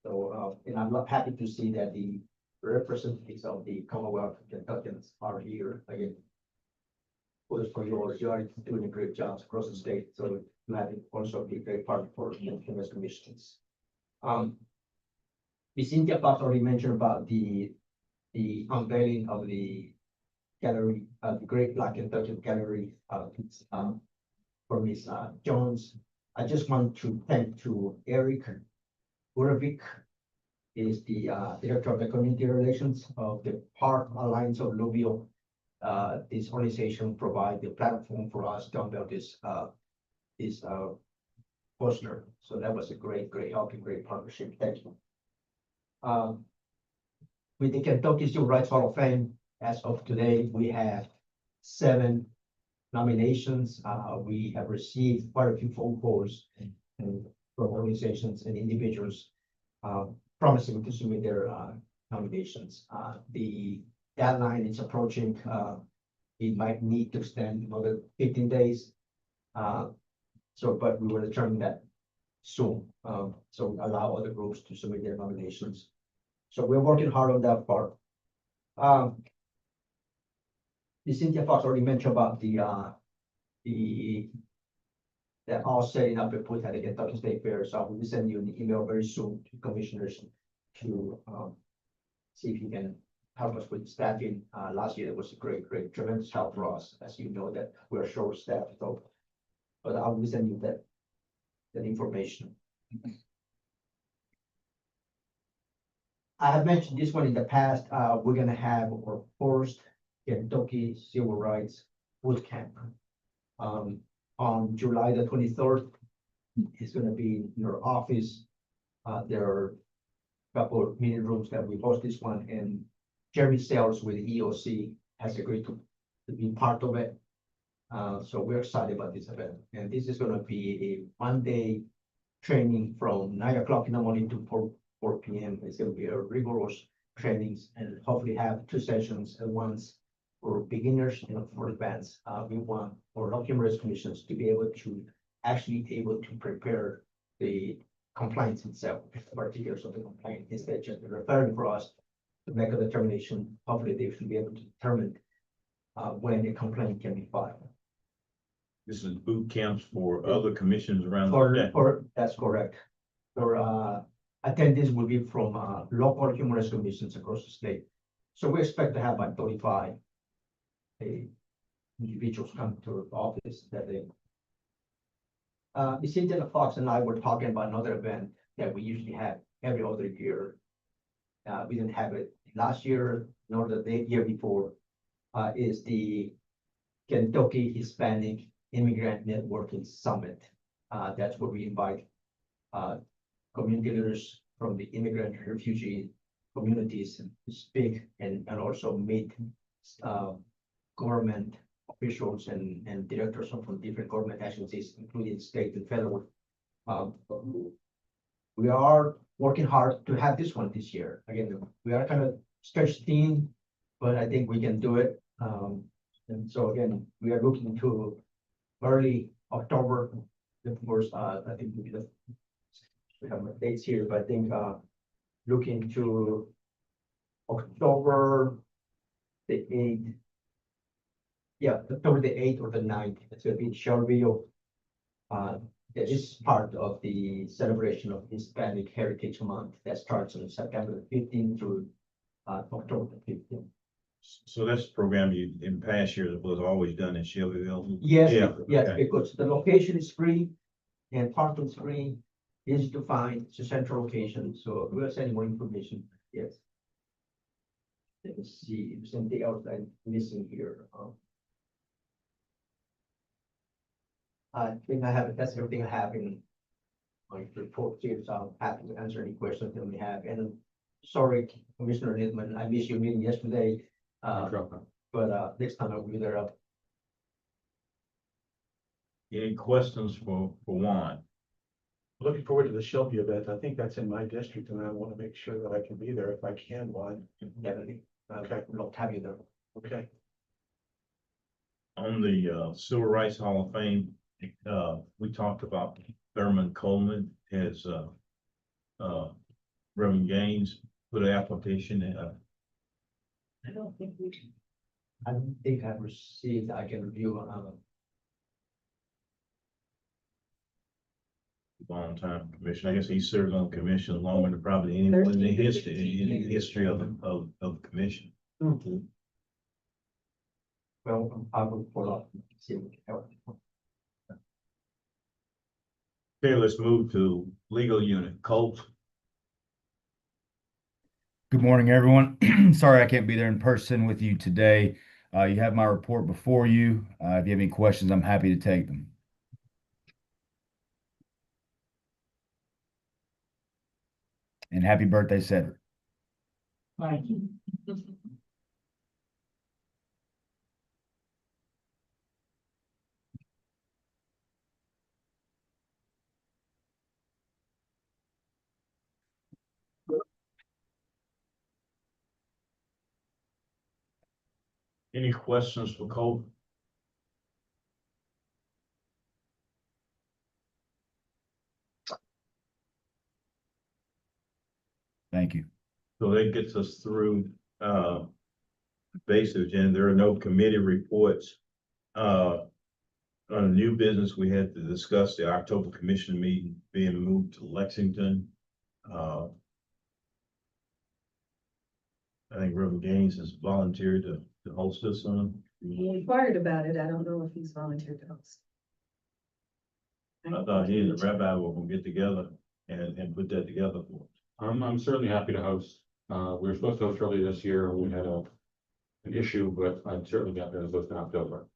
So, and I'm happy to see that the representatives of the Commonwealth of Kentuckians are here again. Kudos for yours, you are doing a great job across the state, so you have also be a great partner for the U.S. commissions. Ms. Cynthia Fox already mentioned about the unveiling of the gallery, the Great Black Kentucky Gallery, for Ms. Jones. I just want to thank to Eric Uravik, is the director of the community relations of the Park Alliance of Louisville. This organization provide the platform for us to unveil this poster. So that was a great help and great partnership. Thank you. With the Kentucky Civil Rights Hall of Fame, as of today, we have 7 nominations. We have received quite a few phone calls and from organizations and individuals promising to submit their nominations. The deadline is approaching. It might need to extend another 15 days. But we will determine that soon. So allow other groups to submit their nominations. So we're working hard on that part. Ms. Cynthia Fox already mentioned about that all setting up a booth at the Kentucky State Fair. So I will be sending you an email very soon to commissioners to see if you can help us with staffing. Last year it was a great, tremendous help for us. As you know that we're short staffed, so but I will send you that information. I have mentioned this one in the past. We're gonna have our first Kentucky Civil Rights Boot Camp on July the 23rd. It's gonna be in your office. There are a couple of meeting rooms that we host this one, and Jeremy Sales with EOC has agreed to be part of it. So we're excited about this event, and this is gonna be a 1-day training from 9 o'clock in the morning to 4 p.m. It's gonna be a rigorous trainings, and hopefully have 2 sessions at once for beginners and for advanced. We want our local rights commissions to be able to prepare the complaints itself, particulars of the complaint, instead of just referring for us to make a determination. Hopefully they should be able to determine when a complaint can be filed. This is boot camps for other commissions around the state. That's correct. For attendees will be from local human rights commissions across the state. So we expect to have about 35 individuals come to the office that day. Ms. Cynthia Fox and I were talking about another event that we usually have every other year. We didn't have it last year, nor the year before. Is the Kentucky Hispanic Immigrant Networking Summit. That's where we invite community leaders from the immigrant refugee communities to speak and also meet government officials and directors from different government agencies, including state and federal. We are working hard to have this one this year. Again, we are kind of stretched thin, but I think we can do it. And so again, we are looking to early October. Of course, I think we have my dates here, but I think looking to October the 8th. Yeah, October the 8th or the 9th. It's gonna be in Shelbyville. That is part of the celebration of Hispanic Heritage Month that starts on September 15th through October the 15th. So that's a program you, in past years, was always done in Shelbyville? Yes, Yeah, yes, okay. because the location is free and parking is free, easy to find, it's a central location, so we'll send more information, yes. Let me see, if there's anything else I'm missing here. I think that's everything I have in my report here, so I'm happy to answer any questions that we have. And sorry, Commissioner Nidman, I missed your meeting yesterday. But next time I'll be there. Any questions for Juan? looking forward to the Shelby event. I think that's in my district and I want to make sure that I can be there if I can, Juan. Definitely. Okay. We'll have you there. Okay. On the Civil Rights Hall of Fame, we talked about Thurman Coleman has Reverend Gaines put an application in. I don't think we. I don't think I've received, I can review, Long time commission. I guess he served on commission longer than probably anyone in the history of the commission. well, I will follow up. See what happens. Okay, let's move to legal unit. Colt. Good morning, everyone. Sorry I can't be there in person with you today. You have my report before you. If you have any questions, I'm happy to take them. And happy birthday, Cedric. Thank you. Any questions for Colt? Thank you. So that gets us through basic agenda. There are no committee reports. On new business, we had to discuss the October commission meeting being moved to Lexington. I think Reverend Gaines has volunteered to host this one. He inquired about it. I don't know if he's volunteered to host. I thought he and the rabbi were gonna get together and put that together for us. I'm certainly happy to host. We were supposed to host earlier this year. We had an issue, but I'd certainly be happy to host in October.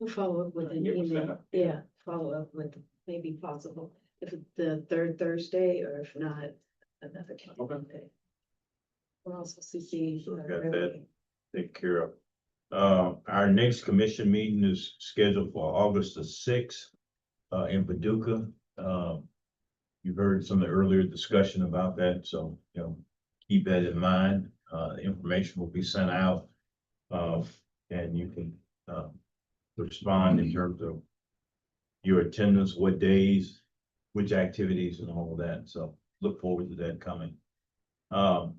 We'll follow up with an email. Yeah, follow up with maybe possible, if it's the third Thursday or if not, another day. We'll also see. So we've got that taken care of. Our next commission meeting is scheduled for August the 6th, in Paducah. You've heard some of the earlier discussion about that, so, keep that in mind. The information will be sent out, and you can, respond in terms of your attendance, what days, which activities and all of that. So look forward to that coming. Before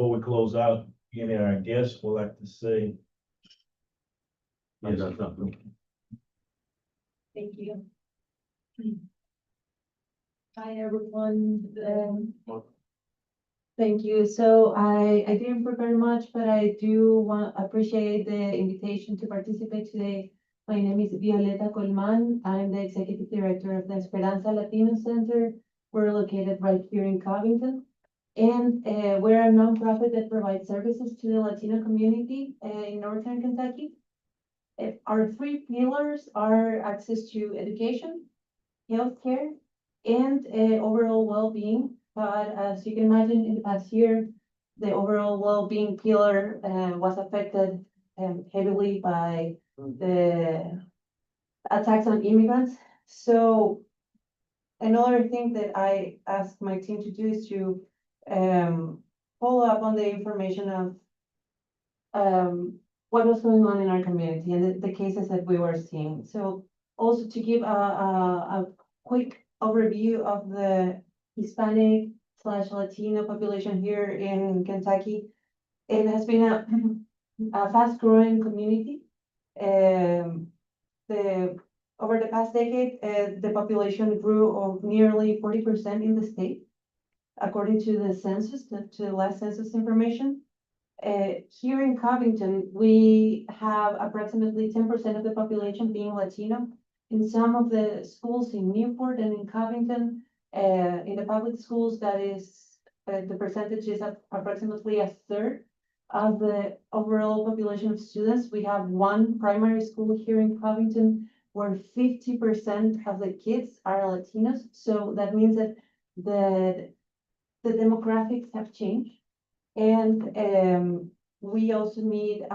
we close out, any of our guests would like to say. I got something. Thank you. Hi, everyone. Thank you. So I didn't prepare much, but I do appreciate the invitation to participate today. My name is Violeta Colman. I'm the Executive Director of the Esperanza Latino Center. We're located right here in Covington. And we're a nonprofit that provides services to the Latino community in Northern Kentucky. Our three pillars are access to education, healthcare, and overall well-being. But as you can imagine, in the past year, the overall well-being pillar was affected heavily by the attacks on immigrants. So another thing that I asked my team to do is to follow up on the information of what was going on in our community and the cases that we were seeing. So also to give a quick overview of the Hispanic/Latino population here in Kentucky. It has been a fast-growing community. Over the past decade, the population grew of nearly 40% in the state, according to the census, to the last census information. Here in Covington, we have approximately 10% of the population being Latino. In some of the schools in Newport and in Covington, in the public schools, that is, the percentage is approximately a third of the overall population of students. We have one primary school here in Covington where 50% of the kids are Latinos. So that means that the demographics have changed. And we also need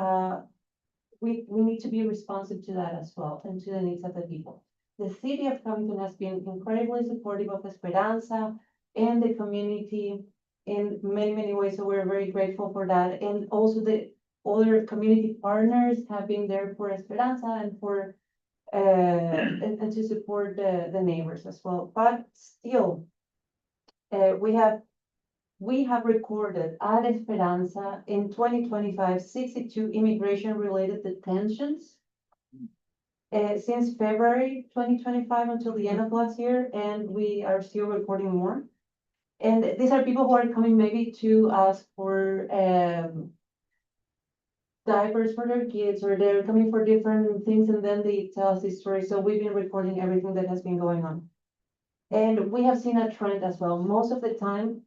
we need to be responsive to that as well and to the needs of the people. The city of Covington has been incredibly supportive of Esperanza and the community in many, many ways. So we're very grateful for that. And also the other community partners have been there for Esperanza and for and to support the neighbors as well. But still, we have recorded at Esperanza in 2025 62 immigration-related detentions since February 2025 until the end of last year, and we are still recording more. And these are people who are coming maybe to ask for diapers for their kids, or they're coming for different things, and then they tell us this story. So we've been recording everything that has been going on. And we have seen a trend as well. Most of the time,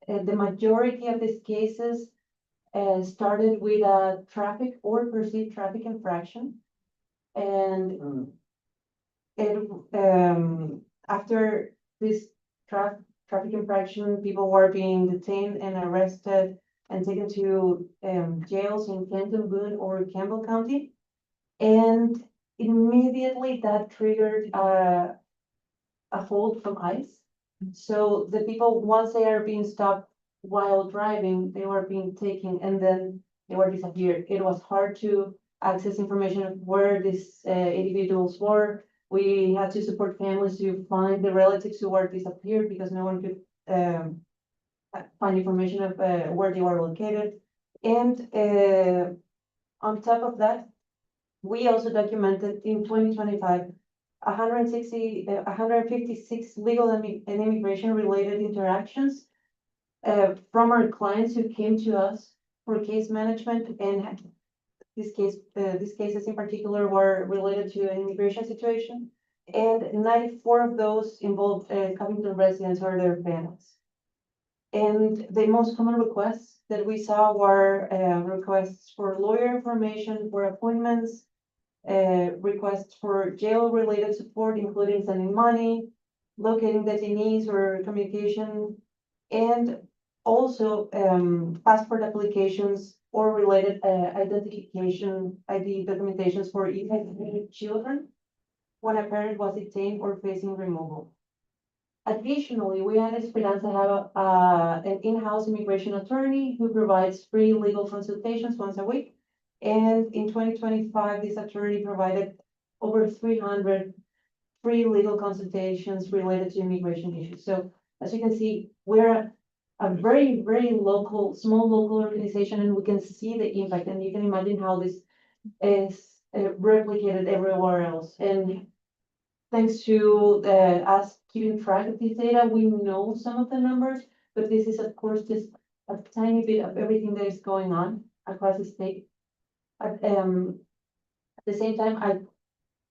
the majority of these cases started with a traffic or perceived traffic infraction. And after this traffic infraction, people were being detained and arrested and taken to jails in Canton, Boone, or Campbell County. And immediately that triggered a hold from ICE. So the people, once they are being stopped while driving, they were being taken and then they were disappeared. It was hard to access information of where these individuals were. We had to support families to find the relatives who were disappeared because no one could find information of where they were located. And on top of that, we also documented in 2025 156 legal and immigration related interactions from our clients who came to us for case management, and these cases in particular were related to an immigration situation, and 94 of those involved Covington residents or their families. And the most common requests that we saw were requests for lawyer information, for appointments, requests for jail-related support, including sending money, locating detainees or communication, and also passport applications or related identification ID documentations for even children when a parent was detained or facing removal. Additionally, we at Esperanza have an in-house immigration attorney who provides free legal consultations once a week. And in 2025, this attorney provided over 300 free legal consultations related to immigration issues. So as you can see, we're a very, very local, small local organization, and we can see the impact. And you can imagine how this is replicated everywhere else. And thanks to us keeping track of this data, we know some of the numbers, but this is of course just a tiny bit of everything that is going on across the state. At the same time,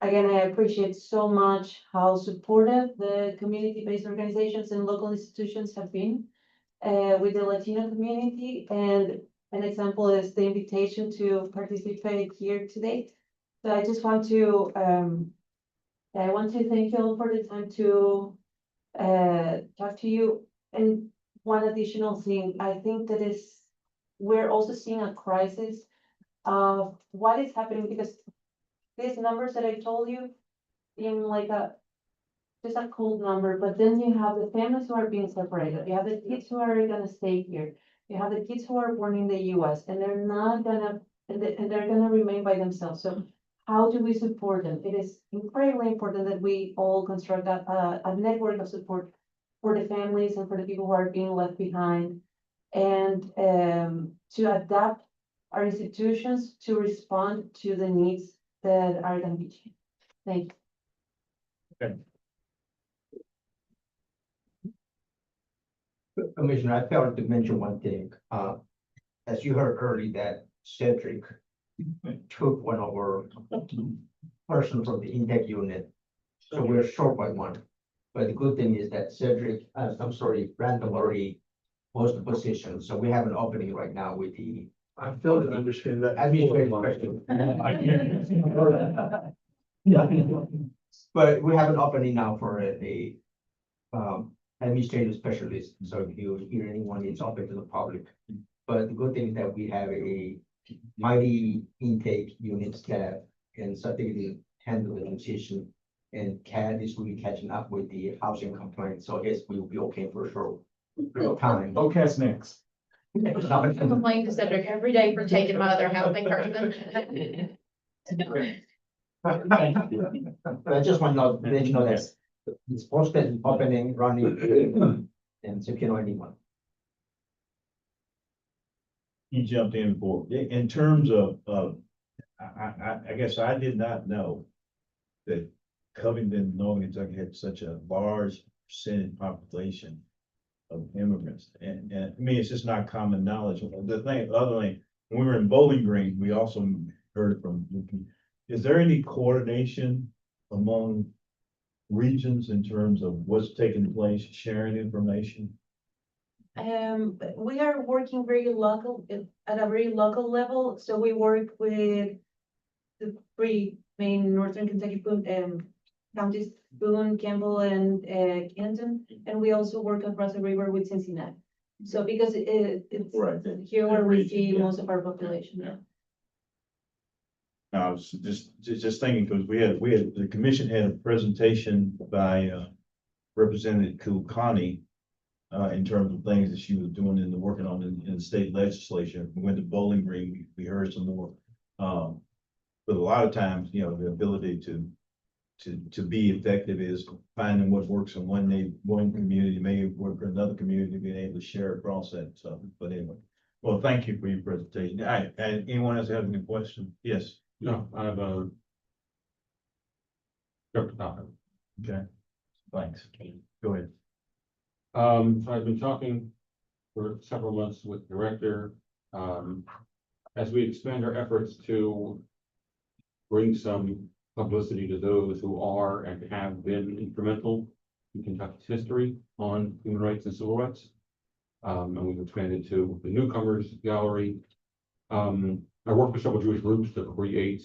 I appreciate so much how supportive the community-based organizations and local institutions have been with the Latino community. And an example is the invitation to participate here today. So I just want to thank you all for the time to talk to you. And one additional thing, I think that we're also seeing a crisis of what is happening, because these numbers that I told you seem like just a cold number, but then you have the families who are being separated. You have the kids who are gonna stay here. You have the kids who are born in the US and they're not gonna, and they're gonna remain by themselves. So how do we support them? It is incredibly important that we all construct a network of support for the families and for the people who are being left behind, and to adapt our institutions to respond to the needs that are going to be changed. Thank you. Commissioner, I failed to mention one thing. As you heard earlier, that Cedric took one of our person from the intake unit. So we're short by one. But the good thing is that Cedric, Randall already posted the position. So we have an opening right now with the I failed to understand that. administrative question. But we have an opening now for a administrative specialist. So if you hear anyone, it's open to the public. But the good thing is that we have a mighty intake unit staff and certificate handle the transition. And CAD is really catching up with the housing complaint, so I guess we will be okay for a short period of time. Okay, next. I complain to Cedric every day for taking my other housing person. But I just want to let you know that it's posted, opening, running, and so if you know anyone. You jumped in in terms of, I guess I did not know that Covington, Northern Kentucky had such a large percentage population of immigrants. And I mean, it's just not common knowledge. The other thing, when we were in Bowling Green, we also heard from, is there any coordination among regions in terms of what's taking place, sharing information? We are working very local, at a very local level, so we work with the three main Northern Kentucky counties, Boone, Campbell, and Canton, and we also work across the river with Cincinnati. So because it's Right. here where we see most of our population. Yeah. I was just thinking, because the commission had a presentation by Representative Kulkarni in terms of things that she was doing and working on in the state legislature. We went to Bowling Green, we heard some more. But a lot of times, you know, the ability to be effective is finding what works in one community may work in another community, being able to share across that. So, but anyway, well, thank you for your presentation. All right, and anyone else have any questions? Yes. No, I have a. Dr. Topic. Okay. Thanks. Go ahead. So I've been talking for several months with the director, as we expand our efforts to bring some publicity to those who are and have been instrumental in Kentucky's history on human rights and civil rights. And we've expanded to the newcomers gallery. I worked with several Jewish groups to create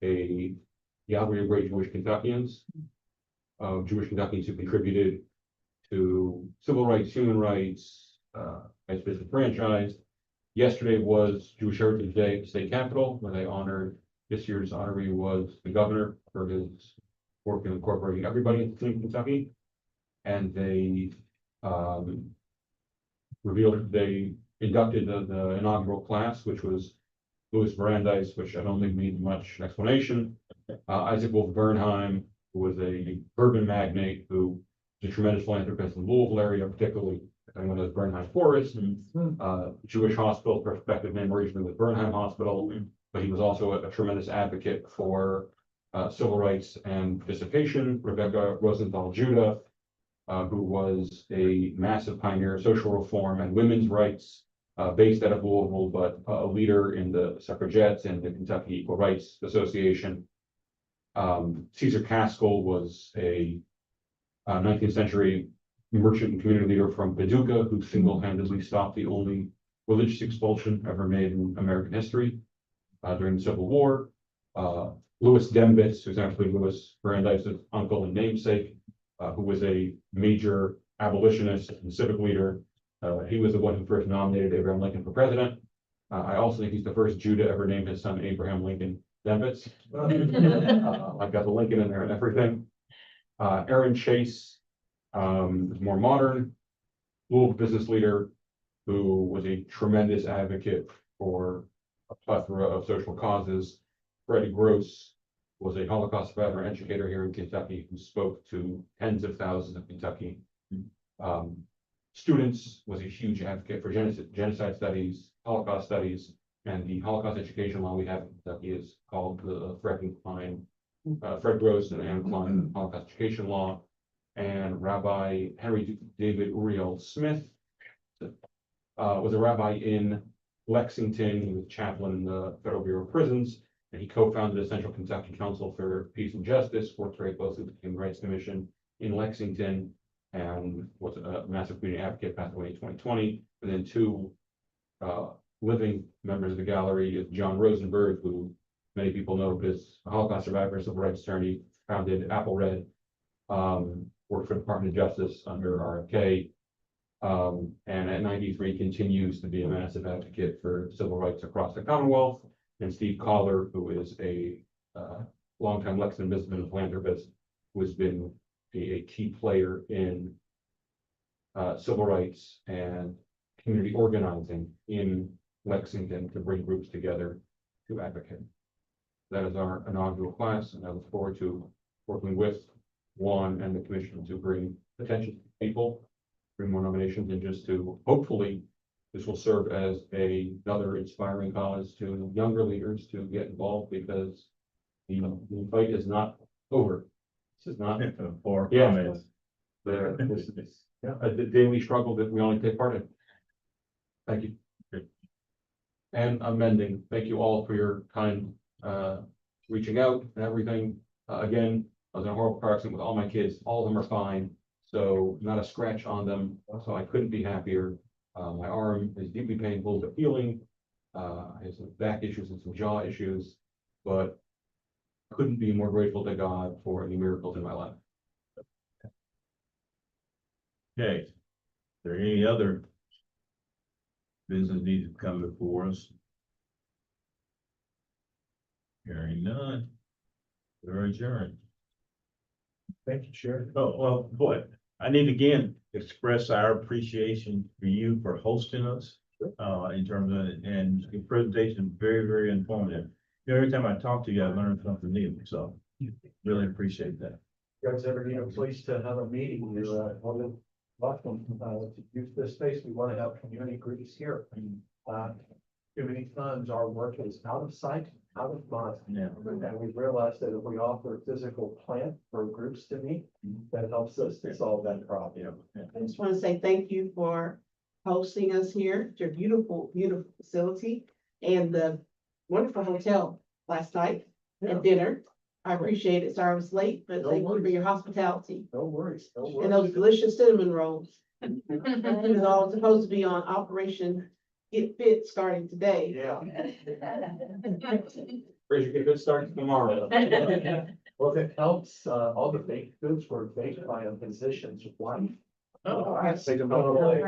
a gallery of great Jewish Kentuckians, Jewish Kentuckians who contributed to civil rights, human rights, as business franchise. Yesterday was Jewish Heritage Day at the state capitol, where they honored, this year's honoree was the governor for his work in incorporating everybody in Kentucky. And they revealed, they inducted the inaugural class, which was Louis Brandeis, which I don't think needs much explanation. Isaac Wolf Bernheim, who was a bourbon magnate who was a tremendous philanthropist in the Louisville area, particularly one of those Bernheim Forest, Jewish hospital, prospective name originally was Bernheim Hospital, but he was also a tremendous advocate for civil rights and participation. Rebecca Rosenthal Judah, who was a massive pioneer of social reform and women's rights, based out of Louisville, but a leader in the suffragettes and the Kentucky Equal Rights Association. Caesar Caskell was a 19th century merchant and community leader from Paducah who single-handedly stopped the only religious expulsion ever made in American history during the Civil War. Louis Dembitz, who's actually Louis Brandeis' uncle and namesake, who was a major abolitionist and civic leader. He was the one who first nominated Abraham Lincoln for president. I also think he's the first Jew to ever name his son Abraham Lincoln Dembitz. I've got the Lincoln in there and everything. Aaron Chase is more modern, Louisville business leader who was a tremendous advocate for a plethora of social causes. Freddie Gross was a Holocaust survivor and educator here in Kentucky who spoke to tens of thousands of Kentucky students, was a huge advocate for genocide studies, Holocaust studies, and the Holocaust education law we have in Kentucky is called the Fred Gross and Anne Klein Holocaust Education Law. And Rabbi Henry David Uriel Smith was a rabbi in Lexington. He was chaplain in the Federal Bureau of Prisons, and he co-founded the Central Kentucky Council for Peace and Justice, worked very closely with the Human Rights Commission in Lexington, and was a massive community advocate, passed away in 2020. And then two living members of the gallery is John Rosenberg, who many people know as a Holocaust survivor, civil rights attorney, founded Apple Red, worked for the Department of Justice under RFK, And at 93 continues to be a massive advocate for civil rights across the Commonwealth. And Steve Collar, who is a longtime Lexington businessman and philanthropist, who has been a key player in civil rights and community organizing in Lexington to bring groups together to advocate. That is our inaugural class, and I look forward to working with Juan and the commission to bring attention to people, bring more nominations, and just to hopefully this will serve as another inspiring cause to younger leaders to get involved, because the fight is not over. This is not Or Yeah. comments. this is a daily struggle that we only take part in. Thank you. And amending, thank you all for your kind reaching out and everything. Again, I was in a horrible car accident with all my kids, all of them are fine. So not a scratch on them, so I couldn't be happier. My arm is deeply painful but healing. I have some back issues and some jaw issues, but couldn't be more grateful to God for any miracles in my life. Okay, is there any other business needs to come before us? Hearing none. We're adjourned. Thank you, Chair. Oh, well, boy, I need to again express our appreciation for you for hosting us. In terms of, and your presentation, very, very informative. Every time I talk to you, I learn something new, so really appreciate that. You guys ever need a place to have a meeting, you're more than welcome to use this space. We want to have community groups here. Too many times our work is out of sight, out of mind. Yeah. And we've realized that if we offer a physical plant for groups to meet, that helps us to solve that problem. I just want to say thank you for hosting us here. It's your beautiful, beautiful facility and the wonderful hotel last night and dinner. I appreciate it. Sorry I was late, but thank you for your hospitality No worries, no and those worries. delicious cinnamon rolls. It was all supposed to be on Operation Get Fit starting today. Yeah. Raise your good start tomorrow. Well, if it helps, all the baked goods were baked by a physician's wife. Oh, I take them all away.